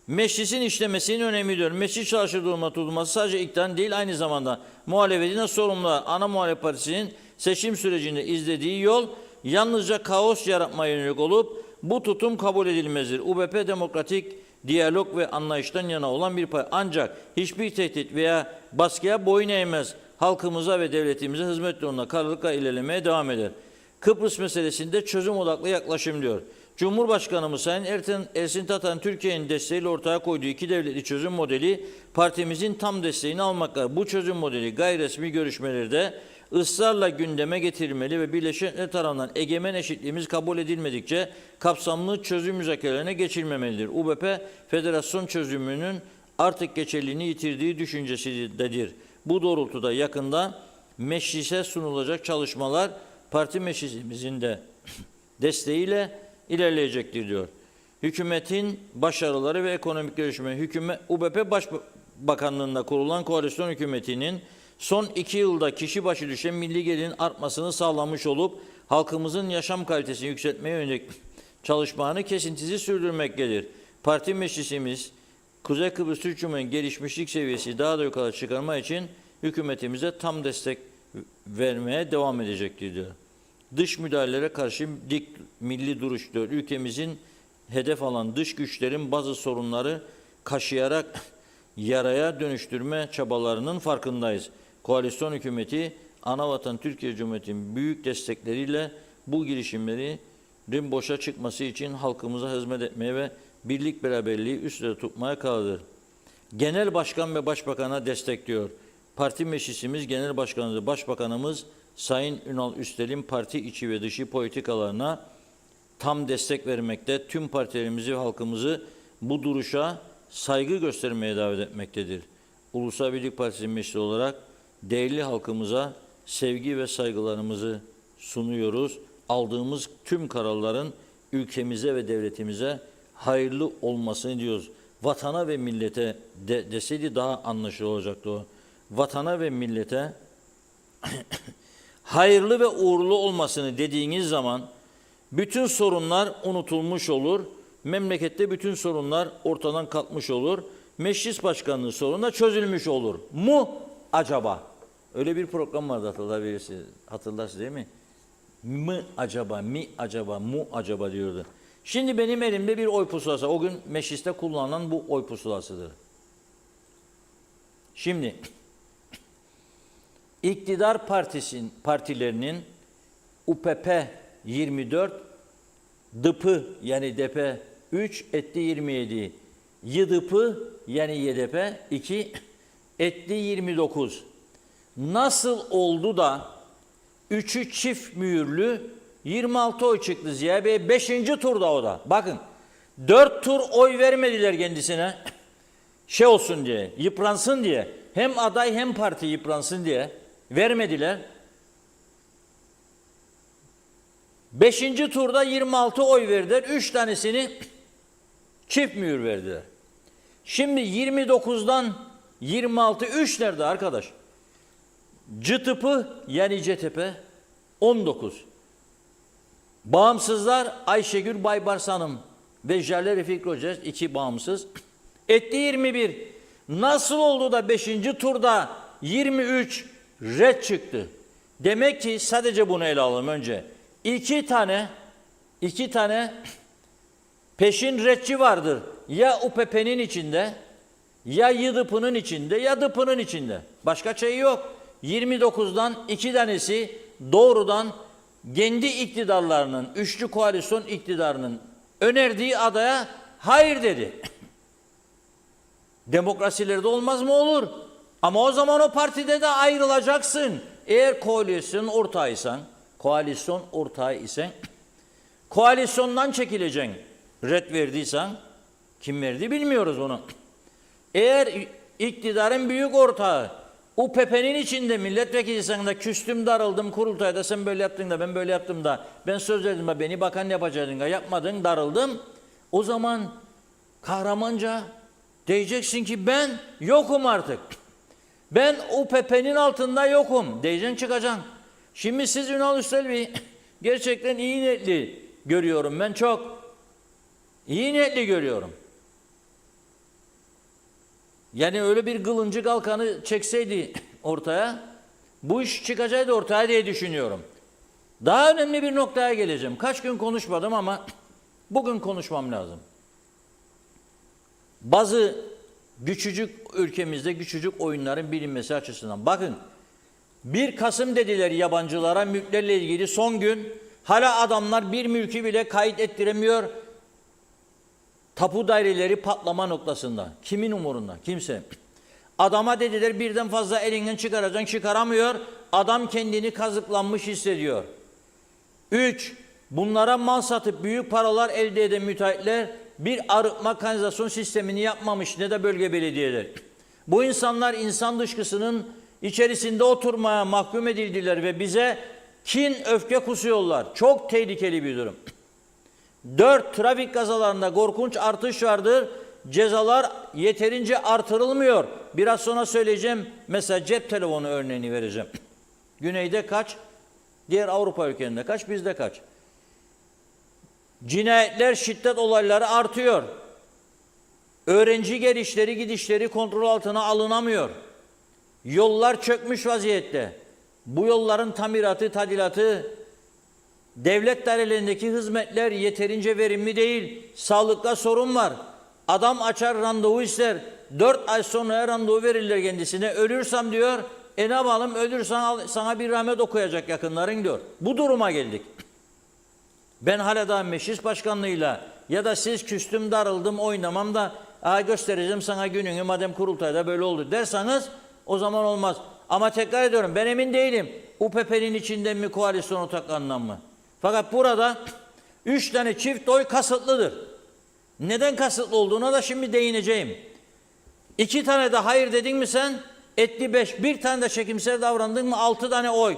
Meclisin işlemesinin önemi diyor. Meclis çarşı duruma tutulması sadece iktidarın değil aynı zamanda muhalefetine sorumlu ana muhalefet partisinin seçim sürecinde izlediği yol yalnızca kaos yaratmaya yönelik olup bu tutum kabul edilmezdir. UBP demokratik diyalog ve anlayıştan yana olan bir parti. Ancak hiçbir tehdit veya baskıya boyun eğmez. Halkımıza ve devletimize hizmet yolunda kararlılıkla ilerlemeye devam eder. Kıbrıs meselesinde çözüm odaklı yaklaşım diyor. Cumhurbaşkanımız Sayın Ersin Tatar'ın Türkiye'nin desteğiyle ortaya koyduğu iki devletli çözüm modeli partimizin tam desteğini almaktadır. Bu çözüm modeli gayri resmi görüşmelerde ısrarla gündeme getirilmeli ve Birleşmiş Milletler tarafından egemen eşitliğimiz kabul edilmedikçe kapsamlı çözüm müzakerelerine geçilmemelidir. UBP federasyon çözümünün artık geçerliliğini yitirdiği düşüncesindedir. Bu doğrultuda yakında meclise sunulacak çalışmalar parti meclisimizin de desteğiyle ilerleyecektir diyor. Hükümetin başarıları ve ekonomik gelişme. UBP Başbakanlığı'nda kurulan koalisyon hükümetinin son 2 yılda kişi başı düşen milli gelirin artmasını sağlamış olup halkımızın yaşam kalitesini yükseltmeye yönelik çalışmalarını kesintisiz sürdürmektedir. Parti meclisimiz Kuzey Kıbrıs Türk Cumhuriyeti'nin gelişmişlik seviyesi daha da yukarı çıkarma için hükümetimize tam destek vermeye devam edecektir diyor. Dış müdahalelere karşı dik milli duruş diyor. Ülkemizin hedef alan dış güçlerin bazı sorunları kaşıyarak yaraya dönüştürme çabalarının farkındayız. Koalisyon hükümeti Anavatan Türkiye Cumhuriyeti'nin büyük destekleriyle bu girişimlerin boşa çıkması için halkımıza hizmet etmeye ve birlik beraberliği üstte tutmaya kararlıdır. Genel Başkan ve Başbakan'a destekliyor. Parti meclisimiz Genel Başkanımız, Başbakanımız Sayın Ünal Üstel'in parti içi ve dışı politikalarına tam destek vermekte, tüm partilerimizi ve halkımızı bu duruşa saygı göstermeye davet etmektedir. Ulusal Birlik Partisi meclisi olarak değerli halkımıza sevgi ve saygılarımızı sunuyoruz. Aldığımız tüm kararların ülkemize ve devletimize hayırlı olmasını diyoruz. Vatana ve millete deseydi daha anlaşılır olacaktı o. Vatana ve millete hayırlı ve uğurlu olmasını dediğiniz zaman bütün sorunlar unutulmuş olur. Memlekette bütün sorunlar ortadan kalkmış olur. Meclis başkanlığı sorunu da çözülmüş olur. Mu acaba? Öyle bir program vardı hatırlarsınız değil mi? Mı acaba, mi acaba, mu acaba diyordu. Şimdi benim elimde bir oy pusulası. O gün mecliste kullanılan bu oy pusulasıdır. Şimdi iktidar partilerinin UPP 24, DP yani DP 3 etti 27, YDP yani YDP 2 etti 29. Nasıl oldu da 3'ü çift mühürlü 26 oy çıktı Ziya Bey 5. turda o da. Bakın 4 tur oy vermediler kendisine şey olsun diye, yıpransın diye. Hem aday hem parti yıpransın diye vermediler. 5. turda 26 oy verdiler. 3 tanesini çift mühür verdiler. Şimdi 29'dan 26 3 nerede arkadaş? CTP yani CTP 19. Bağımsızlar Ayşegül Baybars Hanım ve Jale Refik Roces 2 bağımsız. Etti 21. Nasıl oldu da 5. turda 23 red çıktı? Demek ki sadece bunu ele alalım önce. İki tane peşin redçi vardır. Ya UPP'nin içinde, ya YDP'nin içinde, ya DP'nin içinde. Başka şey yok. 29'dan 2 tanesi doğrudan kendi iktidarlarının, üçlü koalisyon iktidarının önerdiği adaya hayır dedi. Demokrasilerde olmaz mı? Olur. Ama o zaman o partide de ayrılacaksın. Eğer koalisyon ortağı isen, koalisyondan çekileceksin. Red verdiysen, kim verdi bilmiyoruz onu. Eğer iktidarın büyük ortağı, UPP'nin içinde milletvekiliysen de küstüm darıldım kurultayda sen böyle yaptın da ben böyle yaptım da ben söz verdim de beni bakan yapacaktın da yapmadın darıldım. O zaman kahramanca diyeceksin ki ben yokum artık. Ben UPP'nin altında yokum diyeceksin çıkacaksın. Şimdi siz Ünal Üstelvi'yi gerçekten iyi niyetli görüyorum ben çok. İyi niyetli görüyorum. Yani öyle bir kılıncı kalkanı çekseydi ortaya bu iş çıkacaktı ortaya diye düşünüyorum. Daha önemli bir noktaya geleceğim. Kaç gün konuşmadım ama bugün konuşmam lazım. Bazı ülkemizde küçücük oyunların bilinmesi açısından. Bakın 1 Kasım dediler yabancılara mülklerle ilgili son gün. Hala adamlar bir mülkü bile kayıt ettiremiyor. Tapu daireleri patlama noktasında. Kimin umurunda? Kimse. Adama dediler birden fazla elinden çıkaracaksın, çıkaramıyor. Adam kendini kazıklanmış hissediyor. 3. Bunlara mal satıp büyük paralar elde eden müteahhitler bir arıtma kanalizasyon sistemini yapmamış ne de bölge belediyeleri. Bu insanlar insan dışkısının içerisinde oturmaya mahkum edildiler ve bize kin, öfke kusuyorlar. Çok tehlikeli bir durum. 4, trafik kazalarında korkunç artış vardır. Cezalar yeterince artırılmıyor. Biraz sonra söyleyeceğim. Mesela cep telefonu örneğini vereceğim. Güneyde kaç? Diğer Avrupa ülkelerinde kaç? Bizde kaç? Cinayetler, şiddet olayları artıyor. Öğrenci gelişleri, gidişleri kontrol altına alınamıyor. Yollar çökmüş vaziyette. Bu yolların tamiratı, tadilatı, devlet dairelerindeki hizmetler yeterince verimli değil. Sağlıkta sorun var. Adam açar randevu ister. 4 ay sonra randevu verirler kendisine. Ölürsem diyor, ne yapalım, ölürsen sana bir rahmet okuyacak yakınların diyor. Bu duruma geldik. Ben hala daha meclis başkanlığıyla ya da siz küstüm, darıldım, oynamam da göstereceğim sana gününü madem kurultayda böyle oldu derseniz o zaman olmaz. Ama tekrar ediyorum, ben emin değilim. UPP'nin içinden mi, koalisyon ortaklığından mı? Fakat burada 3 tane çift oy kasıtlıdır. Neden kasıtlı olduğuna da şimdi değineceğim. 2 tane de hayır dedin mi sen? Etti 5. Bir tane de çekimsel davrandın mı 6 tane oy.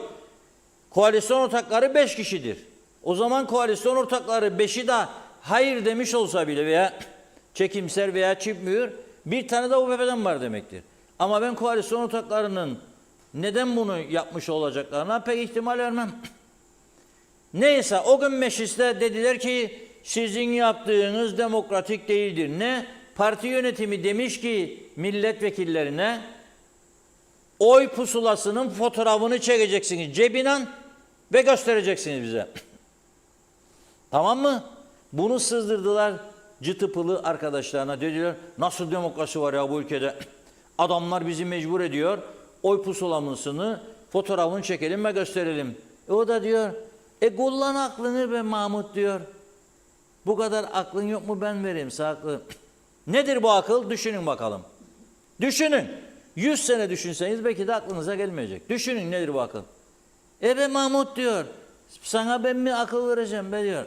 Koalisyon ortakları 5 kişidir. O zaman koalisyon ortakları 5'i de hayır demiş olsa bile veya çekimser veya çift mühür bir tane de UPP'den var demektir. Ama ben koalisyon ortaklarının neden bunu yapmış olacaklarına pek ihtimal vermem. Neyse o gün mecliste dediler ki sizin yaptığınız demokratik değildir. Ne? Parti yönetimi demiş ki milletvekillerine oy pusulasının fotoğrafını çekeceksiniz cebinen ve göstereceksiniz bize. Tamam mı? Bunu sızdırdılar cıtıpılı arkadaşlarına. Dediler nasıl demokrasi var ya bu ülkede? Adamlar bizi mecbur ediyor. Oy pusulamısını fotoğrafını çekelim ve gösterelim. O da diyor kullan aklını be Mahmut diyor. Bu kadar aklın yok mu ben vereyim size aklı. Nedir bu akıl? Düşünün bakalım. Düşünün. 100 sene düşünseniz belki de aklınıza gelmeyecek. Düşünün nedir bu akıl? Be Mahmut diyor. Sana ben mi akıl vereceğim be diyor.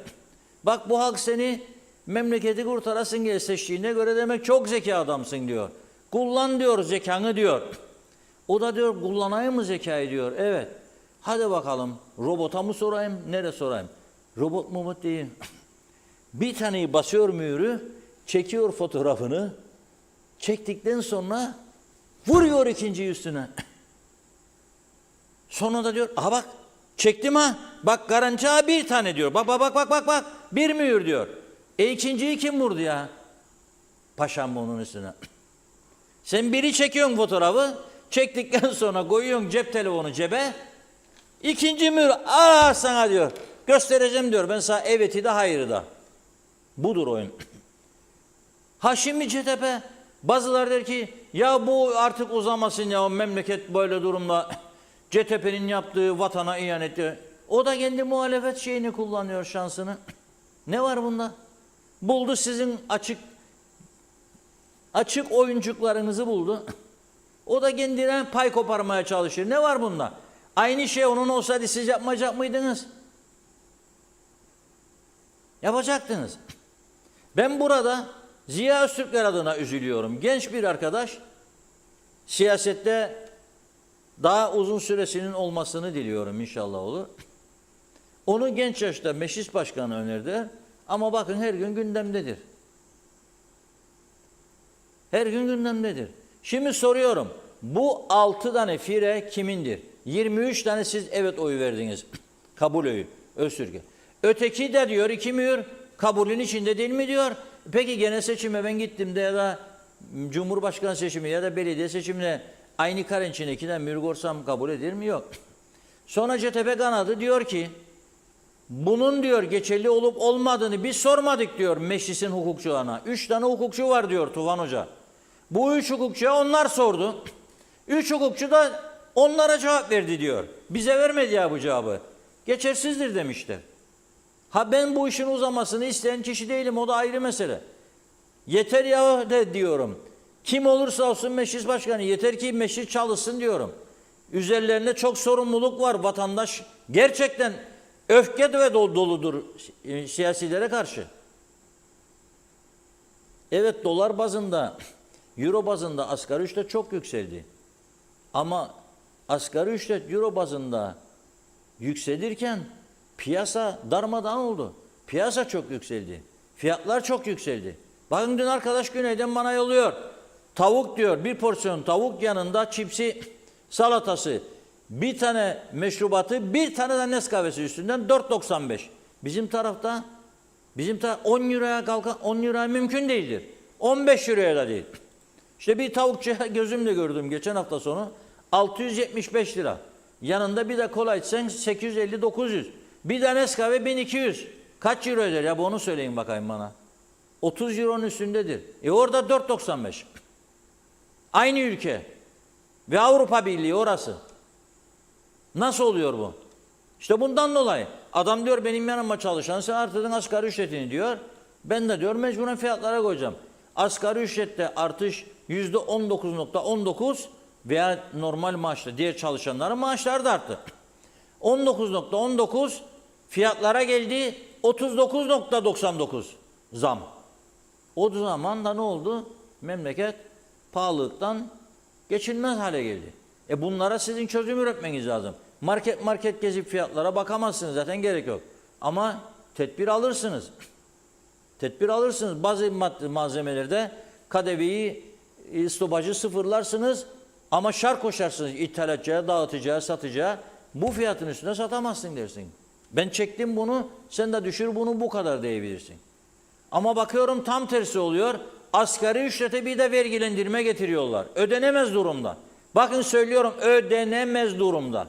Bak bu halk seni memleketi kurtarasın diye seçtiğine göre demek çok zeki adamsın diyor. Kullan diyor zekanı diyor. O da diyor kullanayım mı zekayı diyor. Evet. Hadi bakalım robota mı sorayım, nereye sorayım? Robot mu değil. Bir taneyi basıyor mührü, çekiyor fotoğrafını. Çektikten sonra vuruyor ikinciyi üstüne. Sonra da diyor, aha bak çektim ha. Bak garanti ha bir tane diyor. Bak. Bir mühür diyor. İkinciyi kim vurdu ya? Paşam onun üstüne. Sen biri çekiyorsun fotoğrafı. Çektikten sonra koyuyorsun cep telefonu cebe. İkinci mühür sana diyor. Göstereceğim diyor. Ben sana eveti de hayırı da. Budur oyun. Ha şimdi CTP bazıları der ki ya bu artık uzamasın ya memleket böyle durumda. CTP'nin yaptığı vatana ihaneti. O da kendi muhalefet şeyini kullanıyor şansını. Ne var bunda? Buldu sizin açık oyuncuklarınızı buldu. O da kendine pay koparmaya çalışır. Ne var bunda? Aynı şey onun olsaydı siz yapmayacak mıydınız? Yapacaktınız. Ben burada Ziya Öztürkler adına üzülüyorum. Genç bir arkadaş siyasette daha uzun süresinin olmasını diliyorum inşallah olur. Onu genç yaşta meclis başkanı önerdi. Ama bakın her gün gündemdedir. Her gün gündemdedir. Şimdi soruyorum. Bu 6 tane fire kimindir? 23 tane siz evet oyu verdiniz. Kabul oyu. Öztürk'e. Öteki de diyor 2 mühür kabulün içinde değil mi diyor. Peki genel seçime ben gittim de ya da Cumhurbaşkanı seçimi ya da belediye seçimine aynı karen içinde 2'den mühür korsam kabul edilir mi? Yok. Sonra CTP kanadı diyor ki bunun diyor geçerli olup olmadığını biz sormadık diyor meclisin hukukçularına. 3 tane hukukçu var diyor Tufan Hoca. Bu 3 hukukçuya onlar sordu. 3 hukukçu da onlara cevap verdi diyor. Bize vermedi ya bu cevabı. Geçersizdir demişler. Ha ben bu işin uzamasını isteyen kişi değilim, o da ayrı mesele. Yeter ya de diyorum. Kim olursa olsun meclis başkanı yeter ki meclis çalışsın diyorum. Üzerlerinde çok sorumluluk var vatandaş. Gerçekten öfke ve doludur siyasilere karşı. Evet dolar bazında, euro bazında asgari ücret çok yükseldi. Ama asgari ücret euro bazında yükselirken piyasa darmadağın oldu. Piyasa çok yükseldi. Fiyatlar çok yükseldi. Bakın dün arkadaş Güney'den bana yolluyor. Tavuk diyor, bir porsiyon tavuk yanında çipsi, salatası, bir tane meşrubatı, bir tane de Nescafe'si üstünden 4.95. Bizim tarafta 10 euroya kalkan 10 euroya mümkün değildir. 15 euroya da değil. İşte bir tavukçuya gözümle gördüm geçen hafta sonu 675 lira. Yanında bir de kola içsen 850-900. Bir de Nescafe 1200. Kaç euro eder ya, bunu söyleyin bakayım bana. 30 euronun üstündedir. Orada 4.95. Aynı ülke. Ve Avrupa Birliği orası. Nasıl oluyor bu? İşte bundan dolayı. Adam diyor benim yanıma çalışan sen artırdın asgari ücretini diyor. Ben de diyor mecburen fiyatlara koyacağım. Asgari ücrette artış %19.19 veya normal maaşla diğer çalışanların maaşları da arttı. 19.19 fiyatlara geldi 39.99 zam. O zaman da ne oldu? Memleket pahalılıktan geçilmez hale geldi. Bunlara sizin çözüm üretmeniz lazım. Market gezip fiyatlara bakamazsınız zaten, gerek yok. Ama tedbir alırsınız. Tedbir alırsınız. Bazı malzemelerde KDV'yi, stopajı sıfırlarsınız ama şart koşarsınız ithalatçıya, dağıtıcıya, satıcıya. Bu fiyatın üstüne satamazsın dersin. Ben çektim bunu, sen de düşür bunu bu kadar diyebilirsin. Ama bakıyorum tam tersi oluyor. Asgari ücrete bir de vergilendirme getiriyorlar. Ödenemez durumda. Bakın söylüyorum, ödenemez durumda.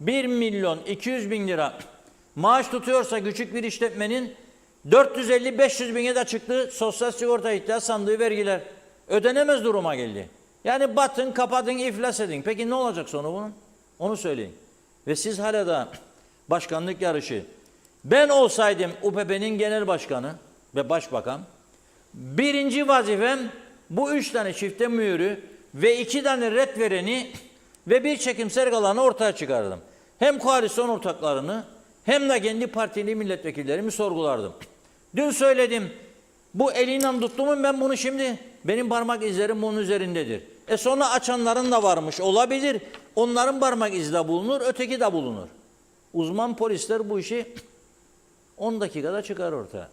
1.200.000 lira maaş tutuyorsa küçük bir işletmenin 450-500 bine de çıktı sosyal sigorta ihtiyaç sandığı vergiler. Ödenemez duruma geldi. Yani batın, kapatın, iflas edin. Peki ne olacak sonu bunun? Onu söyleyin. Ve siz hala da başkanlık yarışı. Ben olsaydım UPP'nin genel başkanı ve başbakan, birinci vazifem bu 3 tane çifte mühürü ve 2 tane ret vereni ve bir çekimser alanı ortaya çıkardım. Hem koalisyon ortaklarını hem de kendi partili milletvekillerimi sorgulardım. Dün söyledim, bu eliyle tuttuğumun ben bunu şimdi, benim parmak izlerim bunun üzerindedir. Sonra açanların da varmış olabilir, onların parmak izi de bulunur, öteki de bulunur. Uzman polisler bu işi 10 dakikada çıkar ortaya.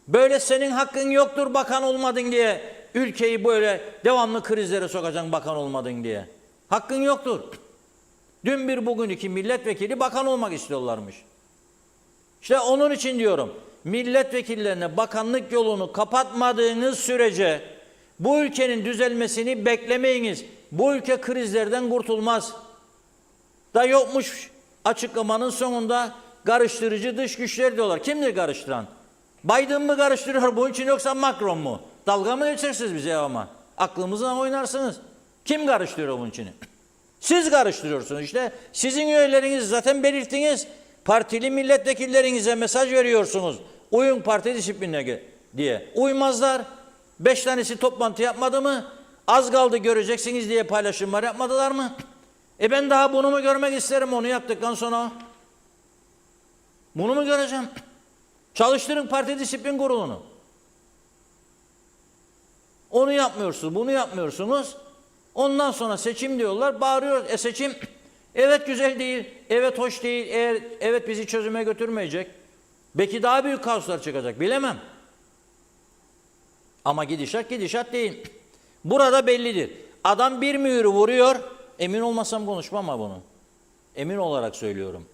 Böyle senin hakkın yoktur bakan olmadın diye, ülkeyi böyle devamlı krizlere sokacaksın bakan olmadın diye. Hakkın yoktur. Dün bir bugün iki milletvekili bakan olmak istiyorlarmış. İşte onun için diyorum, milletvekillerine bakanlık yolunu kapatmadığınız sürece bu ülkenin düzelmesini beklemeyiniz. Bu ülke krizlerden kurtulmaz. Da yokmuş açıklamanın sonunda karıştırıcı dış güçler diyorlar. Kimdir karıştıran? Biden mı karıştırıyor bunun için yoksa Macron mu? Dalga mı geçersiniz bize ama? Aklımızla oynarsınız. Kim karıştırıyor bunun için? Siz karıştırıyorsunuz işte. Sizin üyeleriniz zaten belirttiniz. Partili milletvekillerinize mesaj veriyorsunuz. Uyun parti disiplinine diye. Uymazlar. 5 tanesi toplantı yapmadı mı? Az kaldı göreceksiniz diye paylaşımlar yapmadılar mı? Ben daha bunu mu görmek isterim onu yaptıktan sonra? Bunu mu göreceğim? Çalıştırın parti disiplin kurulunu. Onu yapmıyorsunuz, bunu yapmıyorsunuz. Ondan sonra seçim diyorlar, bağırıyor. Seçim, evet güzel değil, evet hoş değil, evet bizi çözüme götürmeyecek. Belki daha büyük kaoslar çıkacak, bilemem. Ama gidişat değil. Burada bellidir. Adam bir mühürü vuruyor, emin olmasam konuşmam ama bunu. Emin olarak söylüyorum.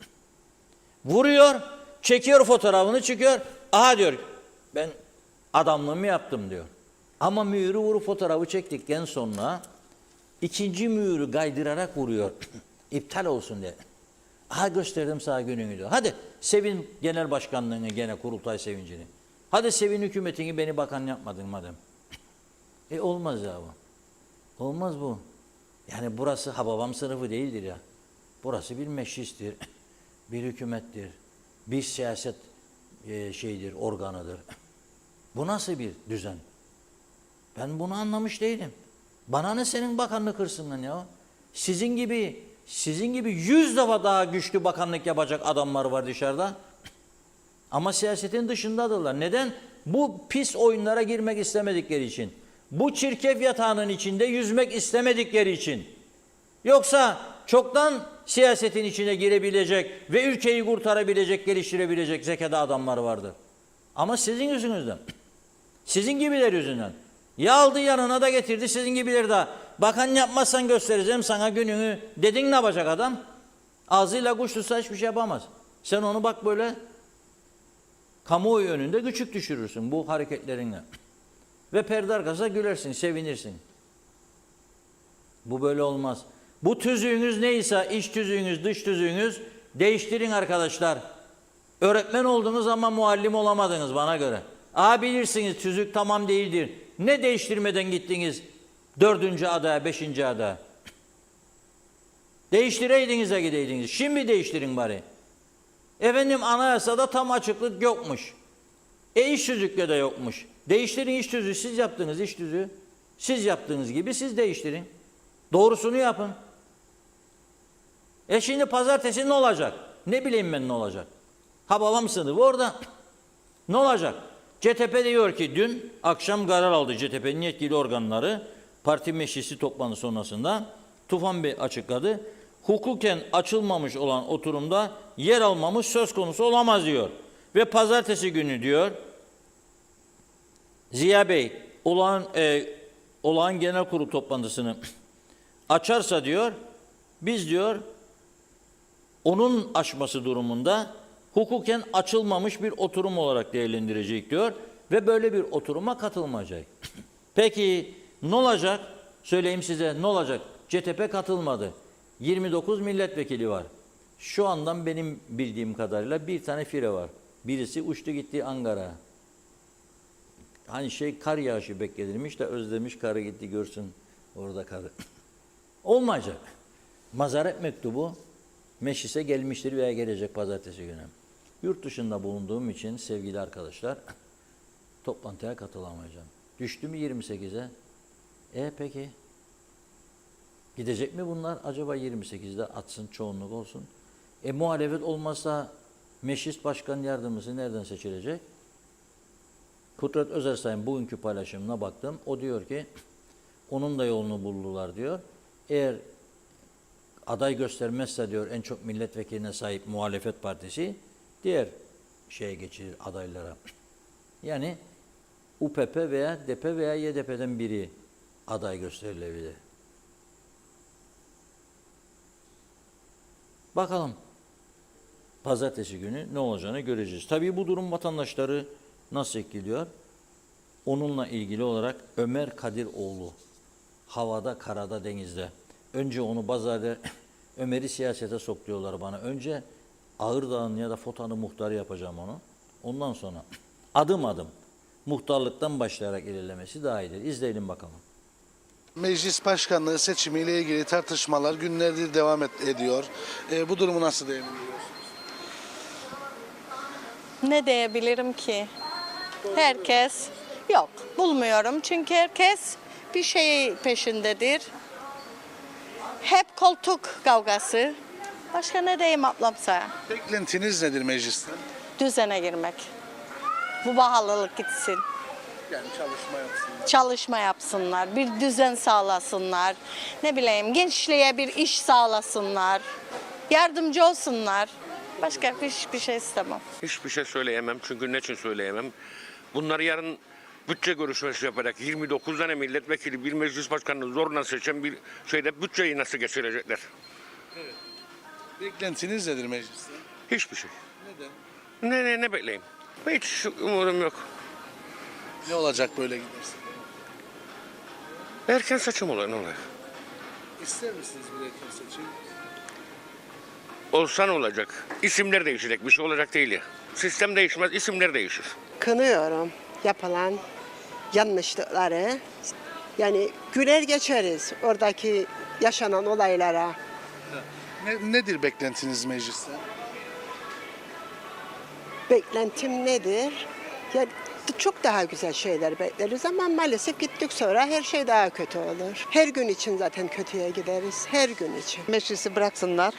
Vuruyor, çekiyor fotoğrafını, çıkıyor. Aha diyor, ben adamlığımı yaptım diyor. Ama mühürü vurup fotoğrafı çektikten sonra ikinci mühürü kaydırarak vuruyor. İptal olsun diye. Aha gösterdim sana gününü diyor. Hadi sevin genel başkanlığını, gene kurultay sevincini. Hadi sevin hükümetini, beni bakan yapmadın madem. Olmaz ya bu. Olmaz bu. Yani burası Hababam sınıfı değildir ya. Burası bir meclistir, bir hükümettir, bir siyaset organıdır. Bu nasıl bir düzen? Ben bunu anlamış değilim. Bana ne senin bakanlık hırsından ya? Sizin gibi 100 defa daha güçlü bakanlık yapacak adamlar var dışarıda. Ama siyasetin dışındadırlar. Neden? Bu pis oyunlara girmek istemedikleri için. Bu çirkef yatağının içinde yüzmek istemedikleri için. Yoksa çoktan siyasetin içine girebilecek ve ülkeyi kurtarabilecek, geliştirebilecek zekada adamlar vardır. Ama sizin yüzünüzden, sizin gibiler yüzünden. Ya aldı yanına da getirdi sizin gibiler de. Bakan yapmazsan göstereceğim sana gününü. Dedin ne yapacak adam? Ağzıyla kuş tutsa hiçbir şey yapamaz. Sen onu bak böyle kamuoyu önünde küçük düşürürsün bu hareketlerinle. Ve perde arkasında gülersin, sevinirsin. Bu böyle olmaz. Bu tüzüğünüz neyse, iç tüzüğünüz, dış tüzüğünüz değiştirin arkadaşlar. Öğretmen oldunuz ama muallim olamadınız bana göre. Bilirsiniz tüzük tamam değildir. Ne değiştirmeden gittiniz 4. adaya, 5. adaya? Değiştireydiniz de gideydiniz. Şimdi değiştirin bari. Efendim anayasada tam açıklık yokmuş. İç tüzükle de yokmuş. Değiştirin iç tüzüğü. Siz yaptınız iç tüzüğü. Siz yaptığınız gibi siz değiştirin. Doğrusunu yapın. Şimdi pazartesi ne olacak? Ne bileyim ben ne olacak? Babam sınıfı orada. Ne olacak? CTP diyor ki dün akşam karar aldı CTP'nin yetkili organları parti meclisi toplantısı sonrasında Tufan Bey açıkladı. Hukuken açılmamış olan oturumda yer almamız söz konusu olamaz diyor. Ve pazartesi günü diyor Ziya Bey olağan genel kurul toplantısını açarsa diyor biz diyor onun açması durumunda hukuken açılmamış bir oturum olarak değerlendirecek diyor ve böyle bir oturuma katılmayacak. Peki ne olacak? Söyleyeyim size ne olacak? CTP katılmadı. 29 milletvekili var. Şu andan benim bildiğim kadarıyla bir tane fire var. Birisi uçtu gitti Ankara'ya. Hani kar yağışı beklenirmiş de özlemiş karı gitti görsün orada karı. Olmayacak. Mazaret mektubu meclise gelmiştir veya gelecek pazartesi günü. Yurt dışında bulunduğum için sevgili arkadaşlar toplantıya katılamayacağım. Düştü mü 28'e? Peki. Gidecek mi bunlar? Acaba 28'de atsın çoğunluk olsun. Muhalefet olmazsa meclis başkan yardımcısı nereden seçilecek? Kudret Özersay'ın bugünkü paylaşımına baktım. O diyor ki onun da yolunu buldular diyor. Eğer aday göstermezse diyor en çok milletvekiline sahip muhalefet partisi diğer şeye geçirir adaylara. Yani UPP veya DP veya YDP'den biri aday gösterilebilir. Bakalım pazartesi günü ne olacağını göreceğiz. Tabii bu durum vatandaşları nasıl etkiliyor? Onunla ilgili olarak Ömer Kadiroğlu havada, karada, denizde. Önce onu bazarda Ömer'i siyasete sok diyorlar bana. Önce Ağırdağ'ın ya da Fotan'ı muhtarı yapacağım onu. Ondan sonra adım adım muhtarlıktan başlayarak ilerlemesi daha iyidir. İzleyelim bakalım. Meclis başkanlığı seçimiyle ilgili tartışmalar günlerdir devam ediyor. Bu durumu nasıl değerlendiriyorsunuz? Ne diyebilirim ki? Herkes yok bulmuyorum çünkü herkes bir şey peşindedir. Hep koltuk kavgası. Başka ne diyeyim ablamsa? Beklentiniz nedir meclisten? Düzene girmek. Bu pahalılık gitsin. Yani çalışma yapsınlar. Çalışma yapsınlar, bir düzen sağlasınlar. Ne bileyim gençliğe bir iş sağlasınlar. Yardımcı olsunlar. Başka hiçbir şey istemem. Hiçbir şey söyleyemem çünkü ne için söyleyemem? Bunları yarın bütçe görüşmesi yaparak 29 tane milletvekili bir meclis başkanını zorla seçen bir şeyde bütçeyi nasıl geçirecekler? Evet. Beklentiniz nedir meclisten? Hiçbir şey. Neden? Ne bekleyeyim? Hiç umudum yok. Ne olacak böyle giderse? Erken seçim olur ne olur? İster misiniz bir erken seçim? Olsa ne olacak? İsimler değişecek, bir şey olacak değil ya. Sistem değişmez, isimler değişir. Kınıyorum yapılan yanlışlıkları. Yani güler geçeriz oradaki yaşanan olaylara. Nedir beklentiniz meclisten? Beklentim nedir? Ya çok daha güzel şeyler bekleriz ama maalesef gittik sonra her şey daha kötü olur. Her gün için zaten kötüye gideriz. Her gün için. Meclisi bıraksınlar.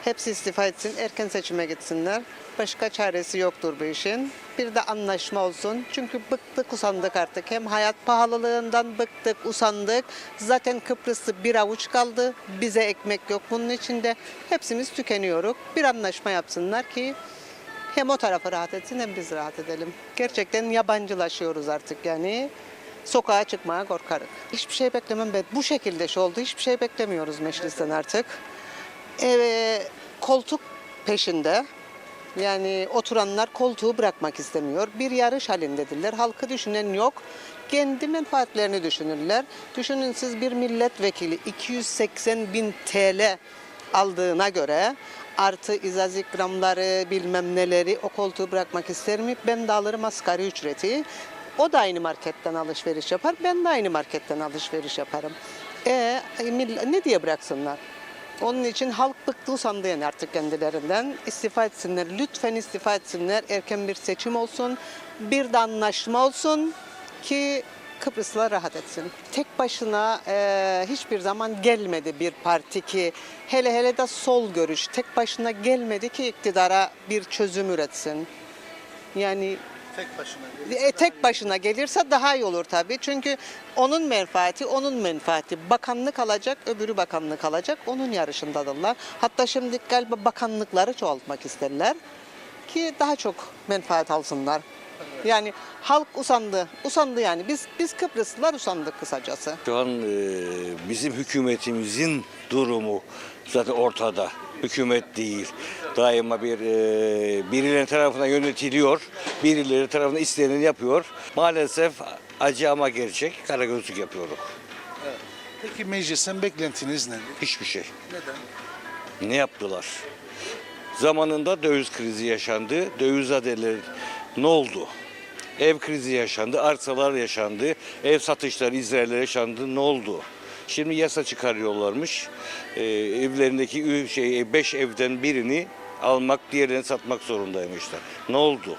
Hepsi istifa etsin, erken seçime gitsinler. Başka çaresi yoktur bu işin. bir de anlaşma olsun. Çünkü bıktık, usandık artık. Hem hayat pahalılığından bıktık, usandık. Zaten Kıbrıs'ta bir avuç kaldı. Bize ekmek yok bunun içinde. Hepsimiz tükeniyoruz. Bir anlaşma yapsınlar ki hem o tarafı rahat etsin hem biz rahat edelim. Gerçekten yabancılaşıyoruz artık yani. Sokağa çıkmaya korkarız. Hiçbir şey beklemem ben. Bu şekilde şey oldu. Hiçbir şey beklemiyoruz meclisten artık. Koltuk peşinde. Yani oturanlar koltuğu bırakmak istemiyor. Bir yarış halindedirler. Halkı düşünen yok. Kendi menfaatlerini düşünürler. Düşünün siz bir milletvekili 280.000 TL aldığına göre artı izaz ikramları bilmem neleri o koltuğu bırakmak ister mi? Ben de alırım asgari ücreti. O da aynı marketten alışveriş yapar. Ben de aynı marketten alışveriş yaparım. Ne diye bıraksınlar? Onun için halk bıktı usandı yani artık kendilerinden. İstifa etsinler. Lütfen istifa etsinler. Erken bir seçim olsun. Bir de anlaşma olsun ki Kıbrıslılar rahat etsin. Tek başına hiçbir zaman gelmedi bir parti ki hele de sol görüş tek başına gelmedi ki iktidara bir çözüm üretsin. Yani tek başına gelirse daha iyi olur tabii. Çünkü onun menfaati. Bakanlık alacak, öbürü bakanlık alacak. Onun yarışındadırlar. Hatta şimdi galiba bakanlıkları çoğaltmak isterler ki daha çok menfaat alsınlar. Yani halk usandı. Usandı yani. Biz Kıbrıslılar usandık kısacası. Şu an bizim hükümetimizin durumu zaten ortada. Hükümet değil. Daima birileri tarafından yönetiliyor. Birileri tarafından isteneni yapıyor. Maalesef acı ama gerçek. Karagözlük yapıyoruz. Peki meclisten beklentiniz nedir? Hiçbir şey. Neden? Ne yaptılar? Zamanında döviz krizi yaşandı. Döviz adeleri ne oldu? Ev krizi yaşandı, arsalar yaşandı, ev satışları İsrail'e yaşandı. Ne oldu? Şimdi yasa çıkarıyorlarmış. Evlerindeki 5 evden birini almak, diğerini satmak zorundaymışlar. Ne oldu?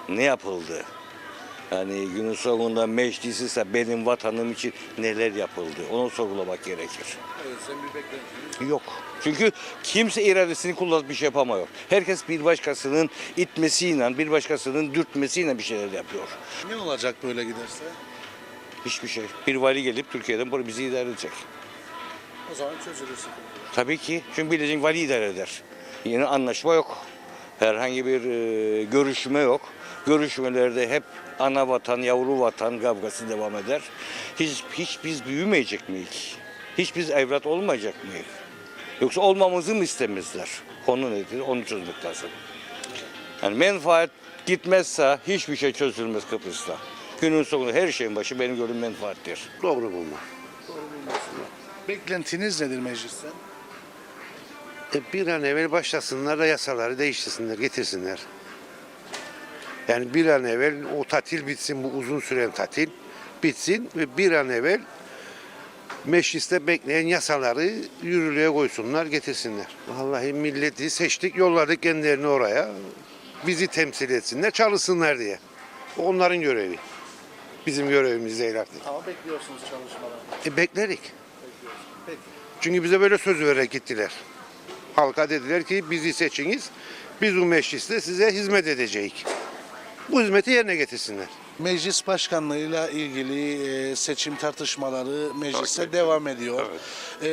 Ne yapıldı? Yani günün sonunda meclis ise benim vatanım için neler yapıldı? Onu sorgulamak gerekir. Evet, sen bir beklentiniz. Yok. Çünkü kimse iradesini kullanıp bir şey yapamıyor. Herkes bir başkasının itmesiyle, bir başkasının dürtmesiyle bir şeyler yapıyor. Ne olacak böyle giderse? Hiçbir şey. Bir vali gelip Türkiye'den bunu bizi idare edecek. O zaman çözülürsün. Tabii ki. Çünkü bilecek vali idare eder. Yeni anlaşma yok. Herhangi bir görüşme yok. Görüşmelerde hep ana vatan, yavru vatan kavgası devam eder. Hiç biz büyümeyecek miyiz? Hiç biz evlat olmayacak mıyız? Yoksa olmamızı mı istemezler? Konu nedir? Onu çözmek lazım. Yani menfaat gitmezse hiçbir şey çözülmez Kıbrıs'ta. Günün sonunda her şeyin başı benim gördüğüm menfaattir. Doğru bulma. Beklentiniz nedir meclisten? Bir an evvel başlasınlar da yasaları değiştirsinler, getirsinler. Yani bir an evvel o tatil bitsin, bu uzun süren tatil bitsin ve bir an evvel mecliste bekleyen yasaları yürürlüğe koysunlar, getirsinler. Vallahi milleti seçtik, yolladık kendilerini oraya. Bizi temsil etsinler, çalışsınlar diye. Onların görevi. Bizim görevimiz değil artık. Ama bekliyorsunuz çalışmaları. Beklerik. Peki. Çünkü bize böyle söz vererek gittiler. Halka dediler ki bizi seçiniz, biz bu mecliste size hizmet edeceğiz. Bu hizmeti yerine getirsinler. Meclis başkanlığıyla ilgili seçim tartışmaları mecliste devam ediyor.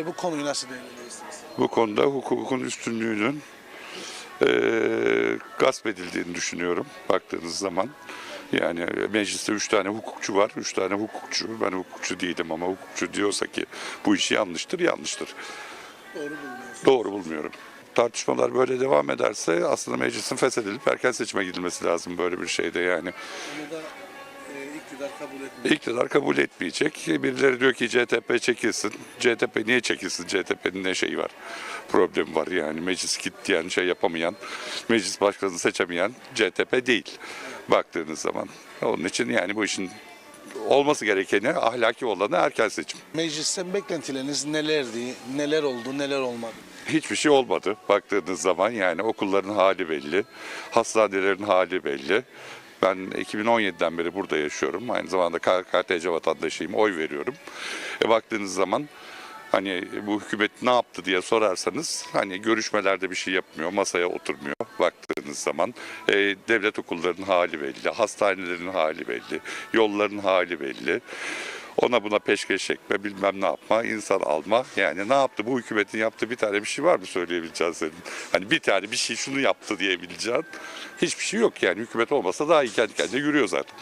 Bu konuyu nasıl değerlendirirsiniz? Bu konuda hukukun üstünlüğünün gasp edildiğini düşünüyorum baktığınız zaman. Yani mecliste 3 tane hukukçu var, 3 tane hukukçu. Ben hukukçu değilim ama hukukçu diyorsa ki bu işi yanlıştır, yanlıştır. Doğru bulmuyorsunuz. Doğru bulmuyorum. Tartışmalar böyle devam ederse aslında meclisin feshedilip erken seçime gidilmesi lazım böyle bir şeyde yani. Bunu da iktidar kabul etmiyor. İktidar kabul etmeyecek. Birileri diyor ki CTP çekilsin. CTP niye çekilsin? CTP'nin ne şeyi var? Problemi var yani. Meclis gitti yani şey yapamayan, meclis başkanını seçemeyen CTP değil. Baktığınız zaman. Onun için yani bu işin olması gerekeni ahlaki olanı erken seçim. Meclisten beklentileriniz nelerdi? Neler oldu, neler olmadı? Hiçbir şey olmadı baktığınız zaman yani okulların hali belli, hastanelerin hali belli. Ben 2017'den beri burada yaşıyorum. Aynı zamanda KTC vatandaşıyım, oy veriyorum. Baktığınız zaman Hani bu hükümet ne yaptı diye sorarsanız hani görüşmelerde bir şey yapmıyor, masaya oturmuyor baktığınız zaman. Devlet okullarının hali belli, hastanelerin hali belli, yolların hali belli. Ona buna peşkeş çekme, bilmem ne yapma, insan alma. Yani ne yaptı? Bu hükümetin yaptığı bir tane bir şey var mı söyleyebileceğin senin? Hani bir tane bir şey şunu yaptı diyebileceğin hiçbir şey yok yani. Hükümet olmasa daha iyi kendi kendine yürüyor zaten.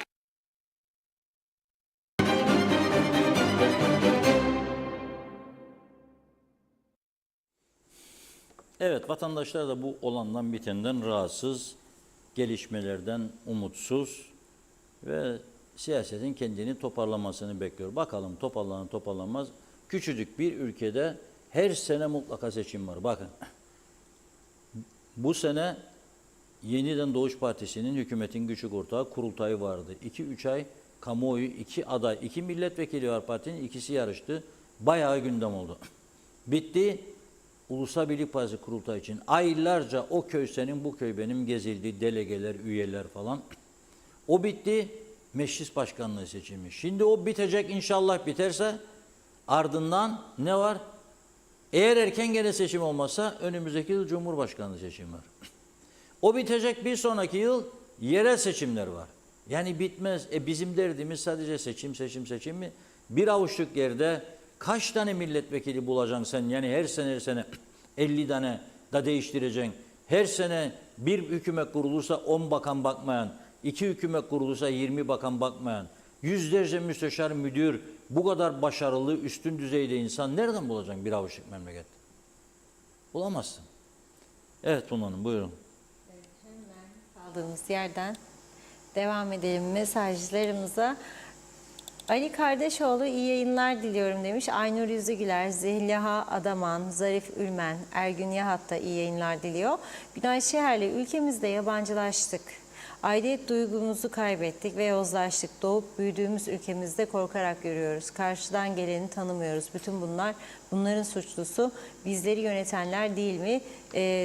Evet, vatandaşlar da bu olandan bitenden rahatsız, gelişmelerden umutsuz ve siyasetin kendini toparlamasını bekliyor. Bakalım toparlanır toparlanmaz. Küçücük bir ülkede her sene mutlaka seçim var. Bakın, bu sene yeniden Doğuş Partisi'nin hükümetin küçük ortağı kurultayı vardı. 2-3 ay kamuoyu, 2 aday, 2 milletvekili var partinin, ikisi yarıştı. Bayağı gündem oldu. Bitti. Ulusal Birlik Partisi kurultay için aylarca o köy senin, bu köy benim gezildi, delegeler, üyeler falan. O bitti, meclis başkanlığı seçimi. Şimdi o bitecek, inşallah biterse ardından ne var? Eğer erken gene seçim olmazsa önümüzdeki yıl Cumhurbaşkanlığı seçimi var. O bitecek, bir sonraki yıl yerel seçimler var. Yani bitmez. Bizim derdimiz sadece seçim mi? Bir avuçluk yerde kaç tane milletvekili bulacaksın sen? Yani her sene 50 tane da değiştireceksin. Her sene bir hükümet kurulursa 10 bakan bakmayan, 2 hükümet kurulursa 20 bakan bakmayan, yüzlerce müsteşar müdür, bu kadar başarılı, üstün düzeyde insan nereden bulacaksın bir avuçluk memleket? Bulamazsın. Evet Tuna Hanım, buyurun. Kaldığımız yerden devam edelim mesajlarımıza. Ali Kardeşoğlu iyi yayınlar diliyorum demiş. Aynur Yüzügüler, Zeliha Adaman, Zarif Ülmen, Ergün Yahat da iyi yayınlar diliyor. Günay Şeherli, ülkemizde yabancılaştık. Aidiyet duygumuzu kaybettik ve yozlaştık. Doğup büyüdüğümüz ülkemizde korkarak yürüyoruz. Karşıdan geleni tanımıyoruz. Bütün bunların suçlusu bizleri yönetenler değil mi?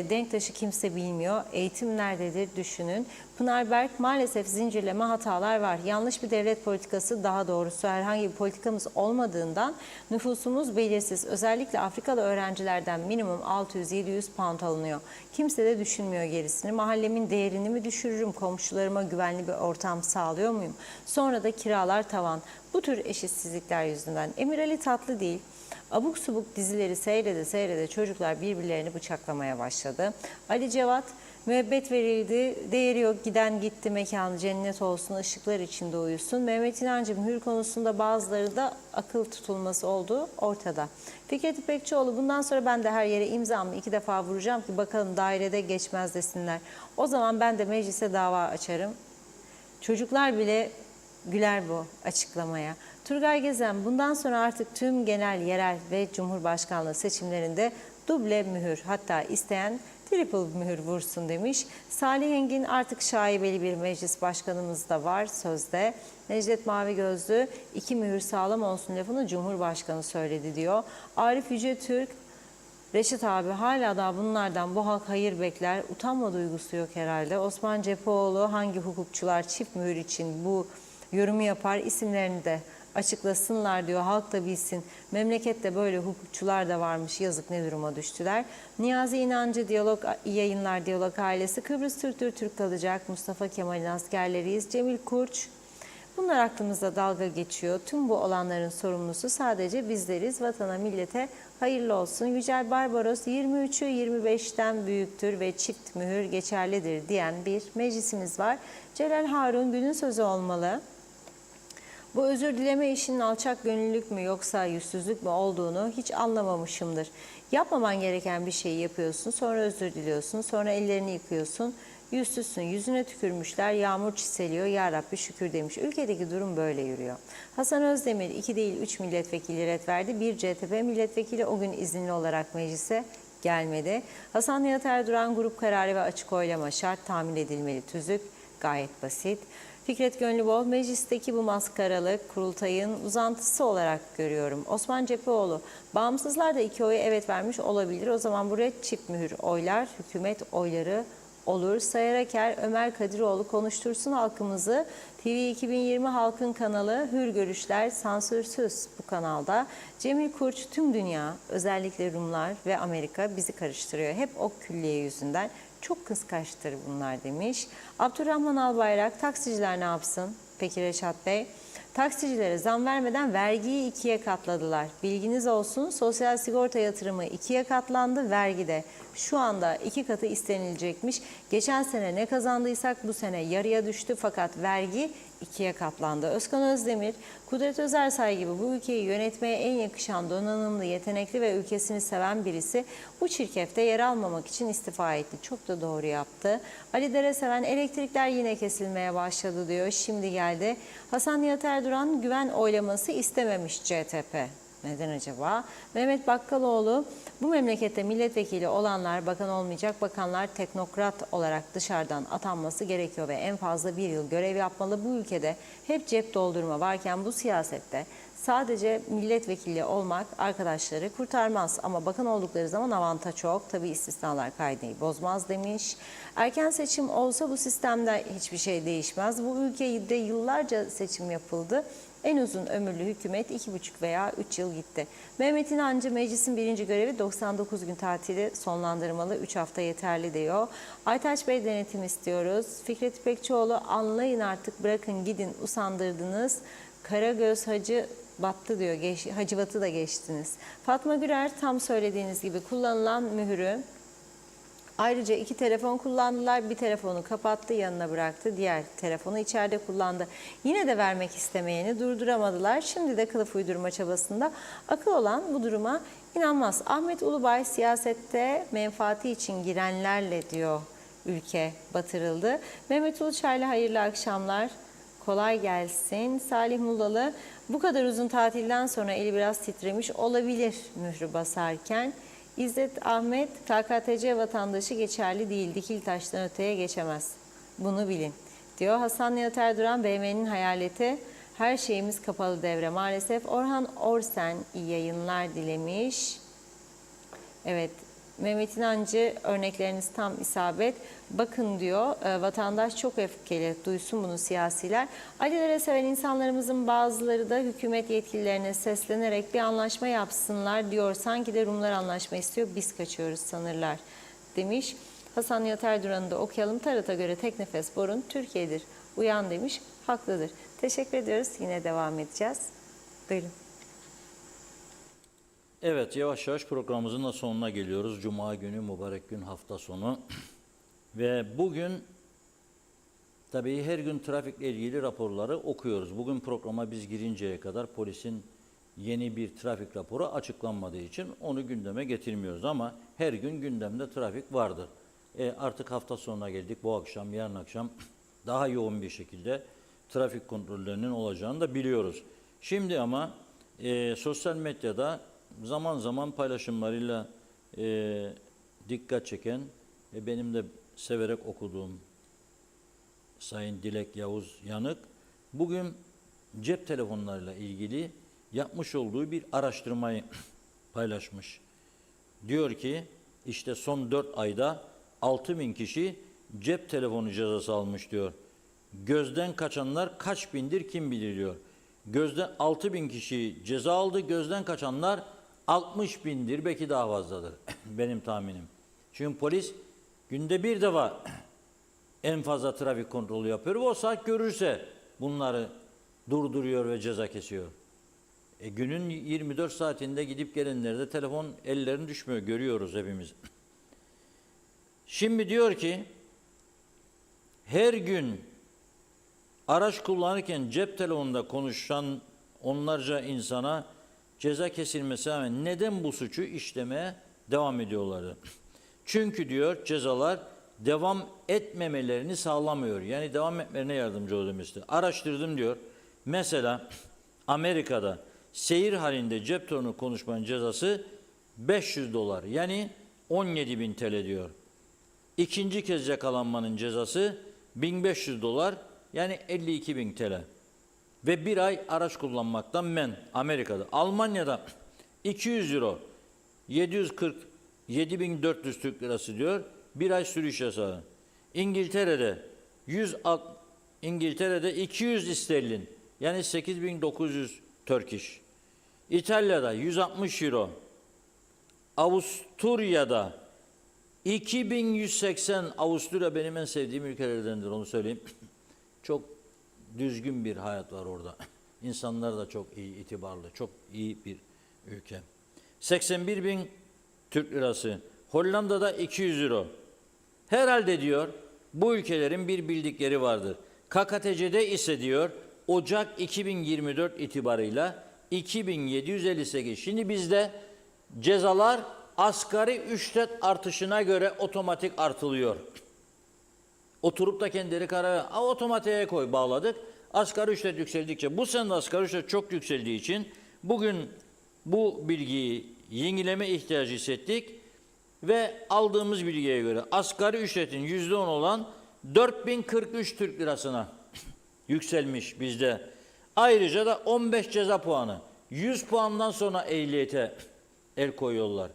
Denktaş'ı kimse bilmiyor. Eğitim nerededir düşünün. Pınar Berk, maalesef zincirleme hatalar var. Yanlış bir devlet politikası, daha doğrusu herhangi bir politikamız olmadığından nüfusumuz belirsiz. Özellikle Afrikalı öğrencilerden minimum 600-700 pound alınıyor. Kimse de düşünmüyor gerisini. Mahallemin değerini mi düşürürüm? Komşularıma güvenli bir ortam sağlıyor muyum? Sonra da kiralar tavan. Bu tür eşitsizlikler yüzünden. Emir Ali Tatlı değil. Abuk subuk dizileri seyrede çocuklar birbirlerini bıçaklamaya başladı. Ali Cevat, müebbet verildi, değeri yok, giden gitti, mekanı cennet olsun, ışıklar içinde uyusun. Mehmet İnancı, mühür konusunda bazıları da akıl tutulması olduğu ortada. Fikret İpekçioğlu, bundan sonra ben de her yere imzamı 2 defa vuracağım ki bakalım dairede geçmez desinler. O zaman ben de meclise dava açarım. Çocuklar bile güler bu açıklamaya. Turgay Gezen, bundan sonra artık tüm genel, yerel ve cumhurbaşkanlığı seçimlerinde duble mühür, hatta isteyen triple mühür vursun demiş. Salih Engin, artık şaibeli bir meclis başkanımız da var sözde. Necdet Mavigözlü, 2 mühür sağlam olsun lafını Cumhurbaşkanı söyledi diyor. Arif Yüce Türk, Reşit abi, hala da bunlardan bu halk hayır bekler. Utanma duygusu yok herhalde. Osman Cepheoğlu, hangi hukukçular çift mühür için bu yorumu yapar, isimlerini de açıklasınlar diyor. Halk da bilsin. Memlekette böyle hukukçular da varmış. Yazık, ne duruma düştüler. Niyazi İnancı, Diyalog yayınlar, Diyalog ailesi. Kıbrıs Türktür, Türk kalacak. Mustafa Kemal'in askerleriyiz. Cemil Kurç. Bunlar aklımızda dalga geçiyor. Tüm bu olanların sorumlusu sadece bizleriz. Vatana, millete hayırlı olsun. Yücel Barbaros, 23'ü 25'ten büyüktür ve çift mühür geçerlidir diyen bir meclisimiz var. Celal Harun, günün sözü olmalı. Bu özür dileme işinin alçak gönüllülük mü yoksa yüzsüzlük mü olduğunu hiç anlamamışımdır. Yapmaman gereken bir şeyi yapıyorsun, sonra özür diliyorsun, sonra ellerini yıkıyorsun. Yüzsüzsün, yüzüne tükürmüşler, yağmur çiseliyor, ya Rabbi şükür demiş. Ülkedeki durum böyle yürüyor. Hasan Özdemir, 2 değil 3 milletvekili ret verdi. Bir CTP milletvekili o gün izinli olarak meclise gelmedi. Hasan Nihat Erduran, grup kararı ve açık oylama şart, tahmin edilmeli tüzük, gayet basit. Fikret Gönlübol, meclisteki bu maskaralık kurultayın uzantısı olarak görüyorum. Osman Cepheoğlu, bağımsızlar da 2 oyu evet vermiş olabilir. O zaman buraya çift mühür oylar, hükümet oyları olur. Sayar Aker, Ömer Kadiroğlu konuştursun halkımızı. TV 2020 Halkın kanalı, Hür Görüşler, sansürsüz bu kanalda. Cemil Kurç, tüm dünya, özellikle Rumlar ve Amerika bizi karıştırıyor. Hep o külliye yüzünden. Çok kıskançtır bunlar demiş. Abdurrahman Albayrak, taksiciler ne yapsın? Peki Reşat Bey? Taksicilere zam vermeden vergiyi 2'ye katladılar. Bilginiz olsun, sosyal sigorta yatırımı 2'ye katlandı, vergi de. Şu anda 2 katı istenilecekmiş. Geçen sene ne kazandıysak bu sene yarıya düştü fakat vergi 2'ye katlandı. Özkan Özdemir, Kudret Özersay gibi bu ülkeyi yönetmeye en yakışan, donanımlı, yetenekli ve ülkesini seven birisi bu çirkefte yer almamak için istifa etti. Çok da doğru yaptı. Ali Dereseven, elektrikler yine kesilmeye başladı diyor. Şimdi geldi. Hasan Nihat Erduran, güven oylaması istememiş CTP. Neden acaba? Mehmet Bakkaloğlu, bu memlekette milletvekili olanlar, bakan olmayacak bakanlar teknokrat olarak dışarıdan atanması gerekiyor ve en fazla 1 yıl görev yapmalı. Bu ülkede hep cep doldurma varken bu siyasette sadece milletvekili olmak arkadaşları kurtarmaz. Ama bakan oldukları zaman avantaj çok. Tabii istisnalar kaideyi bozmaz demiş. Erken seçim olsa bu sistemde hiçbir şey değişmez. Bu ülkede yıllarca seçim yapıldı. En uzun ömürlü hükümet 2,5 veya 3 yıl gitti. Mehmet İnancı, meclisin birinci görevi 99 gün tatili sonlandırmalı, 3 hafta yeterli diyor. Aytaç Bey, denetim istiyoruz. Fikret İpekçioğlu, anlayın artık, bırakın gidin, usandırdınız. Karagöz Hacı battı diyor, Hacivat'ı da geçtiniz. Fatma Gürer, tam söylediğiniz gibi kullanılan mühürü, ayrıca 2 telefon kullandılar. Bir telefonu kapattı, yanına bıraktı. Diğer telefonu içeride kullandı. Yine de vermek istemeyeni durduramadılar. Şimdi de kılıf uydurma çabasında. Akıl olan bu duruma inanmaz. Ahmet Ulubay, siyasette menfaati için girenlerle diyor ülke batırıldı. Mehmet Uluçaylı, hayırlı akşamlar. Kolay gelsin. Salih Mullalı, bu kadar uzun tatilden sonra eli biraz titremiş olabilir mührü basarken. İzzet Ahmet, KKTC vatandaşı geçerli değil, dikil taştan öteye geçemez. Bunu bilin diyor. Hasan Nihat Erduran, BM'nin hayaleti, her şeyimiz kapalı devre maalesef. Orhan Orsen, iyi yayınlar dilemiş. Evet, Mehmet İnancı, örnekleriniz tam isabet. Bakın diyor, vatandaş çok öfkeli, duysun bunu siyasiler. Acilere seven insanlarımızın bazıları da hükümet yetkililerine seslenerek bir anlaşma yapsınlar diyor. Sanki de Rumlar anlaşma istiyor, biz kaçıyoruz sanırlar demiş. Hasan Nihat Erduran'ı da okuyalım. Tarat'a göre tek nefes borun Türkiye'dir. Uyan demiş, haklıdır. Teşekkür ediyoruz, yine devam edeceğiz. Buyurun. Evet, yavaş yavaş programımızın da sonuna geliyoruz. Cuma günü, mübarek gün, hafta sonu. Ve bugün tabii her gün trafikle ilgili raporları okuyoruz. Bugün programa biz girinceye kadar polisin yeni bir trafik raporu açıklanmadığı için onu gündeme getirmiyoruz. Ama her gün gündemde trafik vardır. Artık hafta sonuna geldik. Bu akşam, yarın akşam daha yoğun bir şekilde trafik kontrollerinin olacağını da biliyoruz. Şimdi ama sosyal medyada zaman zaman paylaşımlarıyla dikkat çeken ve benim de severek okuduğum Sayın Dilek Yavuz Yanık bugün cep telefonlarıyla ilgili yapmış olduğu bir araştırmayı paylaşmış. Diyor ki işte son 4 ayda 6.000 kişi cep telefonu cezası almış diyor. Gözden kaçanlar kaç bindir kim bilir diyor. 6.000 kişi ceza aldı, gözden kaçanlar 60 bindir, belki daha fazladır benim tahminim. Çünkü polis günde bir defa en fazla trafik kontrolü yapıyor. O saat görürse bunları durduruyor ve ceza kesiyor. Günün 24 saatinde gidip gelenlerde telefon ellerine düşmüyor, görüyoruz hepimiz. Şimdi diyor ki her gün araç kullanırken cep telefonunda konuşan onlarca insana ceza kesilmesi rağmen neden bu suçu işlemeye devam ediyorlardı? Çünkü diyor cezalar devam etmemelerini sağlamıyor. Yani devam etmelerine yardımcı oluyor mesela. Araştırdım diyor. Mesela Amerika'da seyir halinde cep telefonu konuşmanın cezası $500. Yani 17.000 TL diyor. İkinci kez yakalanmanın cezası $1.500. Yani 52.000 TL. Ve bir ay araç kullanmaktan men Amerika'da. Almanya'da 200 euro 747.400 Türk lirası diyor. Bir ay sürüş yasağı. İngiltere'de 200 sterlin yani 8.900 Turkish. İtalya'da 160 euro. Avusturya'da 2180. Avusturya benim en sevdiğim ülkelerdendir, onu söyleyeyim. Çok düzgün bir hayat var orada. İnsanlar da çok iyi, itibarlı, çok iyi bir ülke. 81.000 Türk lirası. Hollanda'da 200 euro. Herhalde diyor bu ülkelerin bir bildikleri vardır. KKTC'de ise diyor Ocak 2024 itibarıyla 2758. Şimdi bizde cezalar asgari ücret artışına göre otomatik artılıyor. Oturup da kendileri karar otomatiğe koy, bağladık. Asgari ücret yükseldikçe, bu sene de asgari ücret çok yükseldiği için bugün bu bilgiyi yenileme ihtiyacı hissettik ve aldığımız bilgiye göre asgari ücretin %10 olan 4043 Türk lirasına yükselmiş bizde. Ayrıca da 15 ceza puanı. 100 puandan sonra ehliyete el koyuyorlar.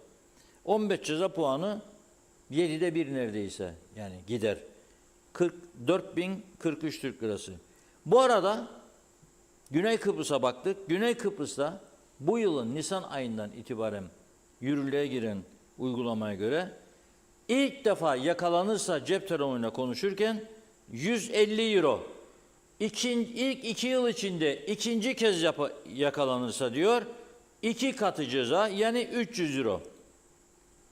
15 ceza puanı 7'de 1 neredeyse yani gider. 4043 Türk lirası. Bu arada Güney Kıbrıs'a baktık. Güney Kıbrıs'ta bu yılın Nisan ayından itibaren yürürlüğe giren uygulamaya göre ilk defa yakalanırsa cep telefonuyla konuşurken 150 euro. İlk 2 yıl içinde ikinci kez yakalanırsa diyor 2 katı ceza yani 300 euro.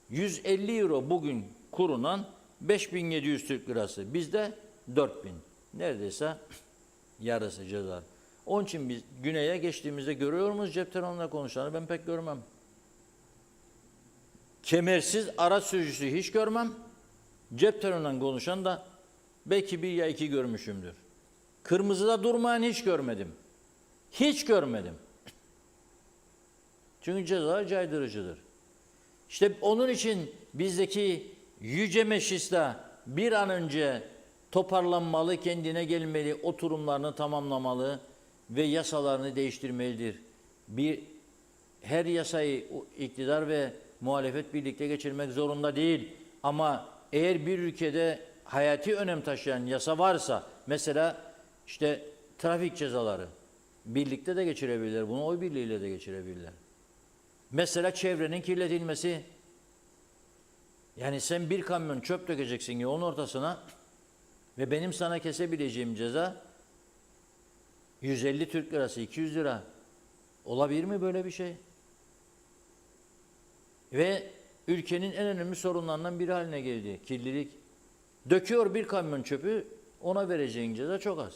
150 euro bugün kurunan 5700 Türk lirası. Bizde 4000. Neredeyse yarısı ceza. Onun için biz güneye geçtiğimizde görüyor muyuz cep telefonuyla konuşanı? Ben pek görmem. Kemersiz araç sürücüsü hiç görmem. Cep telefonundan konuşan da belki 1 ya 2 görmüşümdür. Kırmızıda durmayan hiç görmedim. Hiç görmedim. Çünkü ceza caydırıcıdır. İşte onun için bizdeki yüce mecliste bir an önce toparlanmalı, kendine gelmeli, oturumlarını tamamlamalı ve yasalarını değiştirmelidir. Her yasayı iktidar ve muhalefet birlikte geçirmek zorunda değil. Ama eğer bir ülkede hayati önem taşıyan yasa varsa, mesela işte trafik cezaları birlikte de geçirebilirler. Bunu oy birliğiyle de geçirebilirler. Mesela çevrenin kirletilmesi. Yani sen bir kamyon çöp dökeceksin yolun ortasına ve benim sana kesebileceğim ceza 150 Türk lirası, 200 lira. Olabilir mi böyle bir şey? Ve ülkenin en önemli sorunlarından biri haline geldi kirlilik. Döküyor bir kamyon çöpü, ona vereceğin ceza çok az.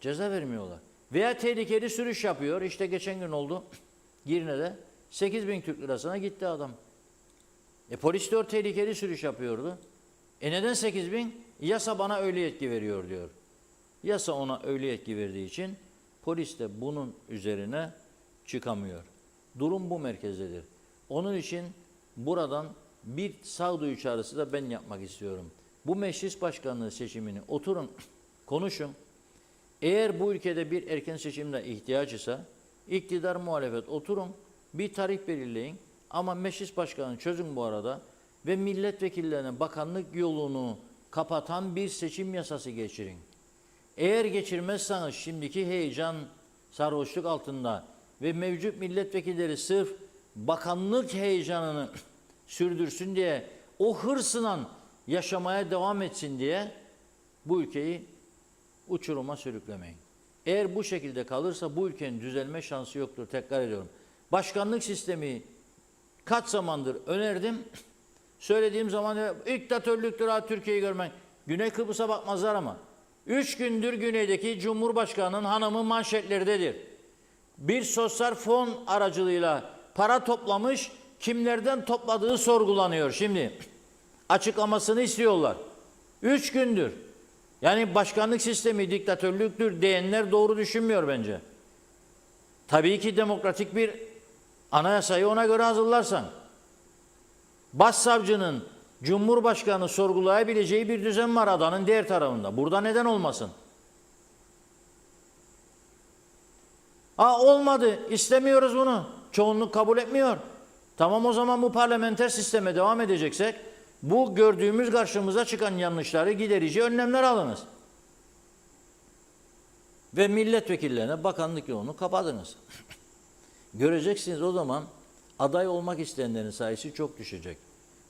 Ceza vermiyorlar. Veya tehlikeli sürüş yapıyor. İşte geçen gün oldu Girne'de 8.000 Türk lirasına gitti adam. Polis diyor tehlikeli sürüş yapıyordu. Neden 8.000? Yasa bana öyle yetki veriyor diyor. Yasa ona öyle yetki verdiği için polis de bunun üzerine çıkamıyor. Durum bu merkezdedir. Onun için buradan bir sağduyu çağrısı da ben yapmak istiyorum. Bu meclis başkanlığı seçimini oturun, konuşun. Eğer bu ülkede bir erken seçimde ihtiyaç ise iktidar muhalefet oturun, bir tarih belirleyin ama meclis başkanını çözün bu arada ve milletvekillerine bakanlık yolunu kapatan bir seçim yasası geçirin. Eğer geçirmezseniz şimdiki heyecan, sarhoşluk altında ve mevcut milletvekilleri sırf bakanlık heyecanını sürdürsün diye, o hırsla yaşamaya devam etsin diye bu ülkeyi uçuruma sürüklemeyin. Eğer bu şekilde kalırsa bu ülkenin düzelme şansı yoktur. Tekrar ediyorum. Başkanlık sistemi kaç zamandır önerdim. Söylediğim zaman diktatörlüktür Türkiye'yi görmek. Güney Kıbrıs'a bakmazlar ama. 3 gündür güneydeki Cumhurbaşkanı'nın hanımı manşetleridir. Bir sosyal fon aracılığıyla para toplamış, kimlerden topladığı sorgulanıyor şimdi. Açıklamasını istiyorlar. 3 gündür. Yani başkanlık sistemi diktatörlüktür diyenler doğru düşünmüyor bence. Tabii ki demokratik bir anayasayı ona göre hazırlarsan. Başsavcının Cumhurbaşkanı sorgulayabileceği bir düzen var adanın diğer tarafında. Burada neden olmasın? Olmadı, istemiyoruz bunu. Çoğunluk kabul etmiyor. Tamam, o zaman bu parlamenter sisteme devam edeceksek Bu gördüğümüz karşımıza çıkan yanlışları giderici önlemler alınız. Ve milletvekillerine bakanlık yolunu kapatınız. Göreceksiniz o zaman aday olmak isteyenlerin sayısı çok düşecek.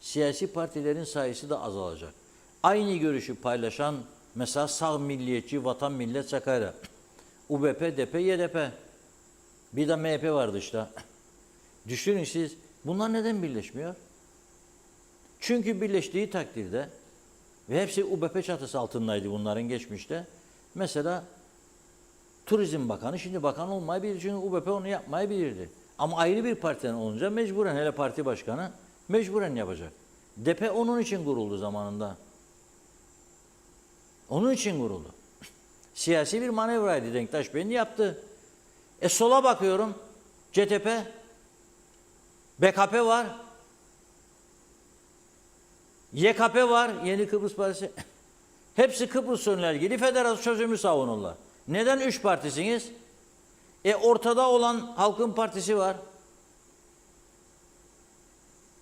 Siyasi partilerin sayısı da azalacak. Aynı görüşü paylaşan mesela sağ milliyetçi, vatan millet Sakarya, UBP, DP, YDP, bir de MHP vardı işte. Düşünün siz, bunlar neden birleşmiyor? Çünkü birleştiği takdirde ve hepsi UBP çatısı altındaydı bunların geçmişte. Mesela Turizm Bakanı şimdi bakan olmayabilir çünkü UBP onu yapmayabilirdi. Ama ayrı bir partiden olunca mecburen, hele parti başkanı mecburen yapacak. DP onun için kuruldu zamanında. Onun için kuruldu. Siyasi bir manevraydı Denktaş Bey'in yaptı. Sola bakıyorum. CTP, BKP var. YKP var. Yeni Kıbrıs Partisi. Hepsi Kıbrıs'la ilgili federasyon çözümü savunurlar. Neden 3 partisiniz? Ortada olan Halkın Partisi var.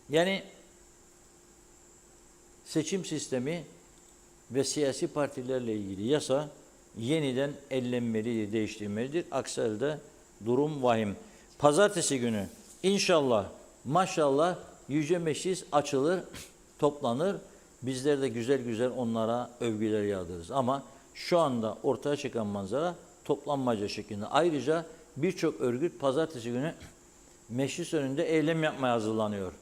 Yani seçim sistemi ve siyasi partilerle ilgili yasa yeniden ellenmelidir, değiştirilmelidir. Aksi halde durum vahim. Pazartesi günü inşallah, maşallah Yüce Meclis açılır, toplanır. Bizler de güzel güzel onlara övgüler yağdırırız. Ama şu anda ortaya çıkan manzara toplanmaca şeklinde. Ayrıca birçok örgüt pazartesi günü meclis önünde eylem yapmaya hazırlanıyor.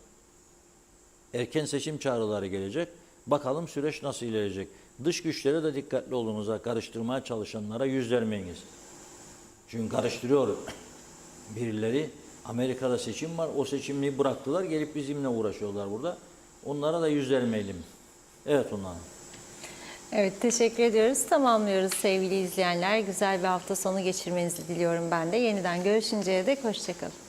Erken seçim çağrıları gelecek. Bakalım süreç nasıl ilerleyecek. Dış güçlere de dikkatli olduğunuza, karıştırmaya çalışanlara yüz vermeyiniz. Çünkü karıştırıyor birileri. Amerika'da seçim var. O seçimliği bıraktılar. Gelip bizimle uğraşıyorlar burada. Onlara da yüz vermeyelim. Evet onlara. Evet, teşekkür ediyoruz. Tamamlıyoruz sevgili izleyenler. Güzel bir hafta sonu geçirmenizi diliyorum ben de. Yeniden görüşünceye dek hoşçakalın.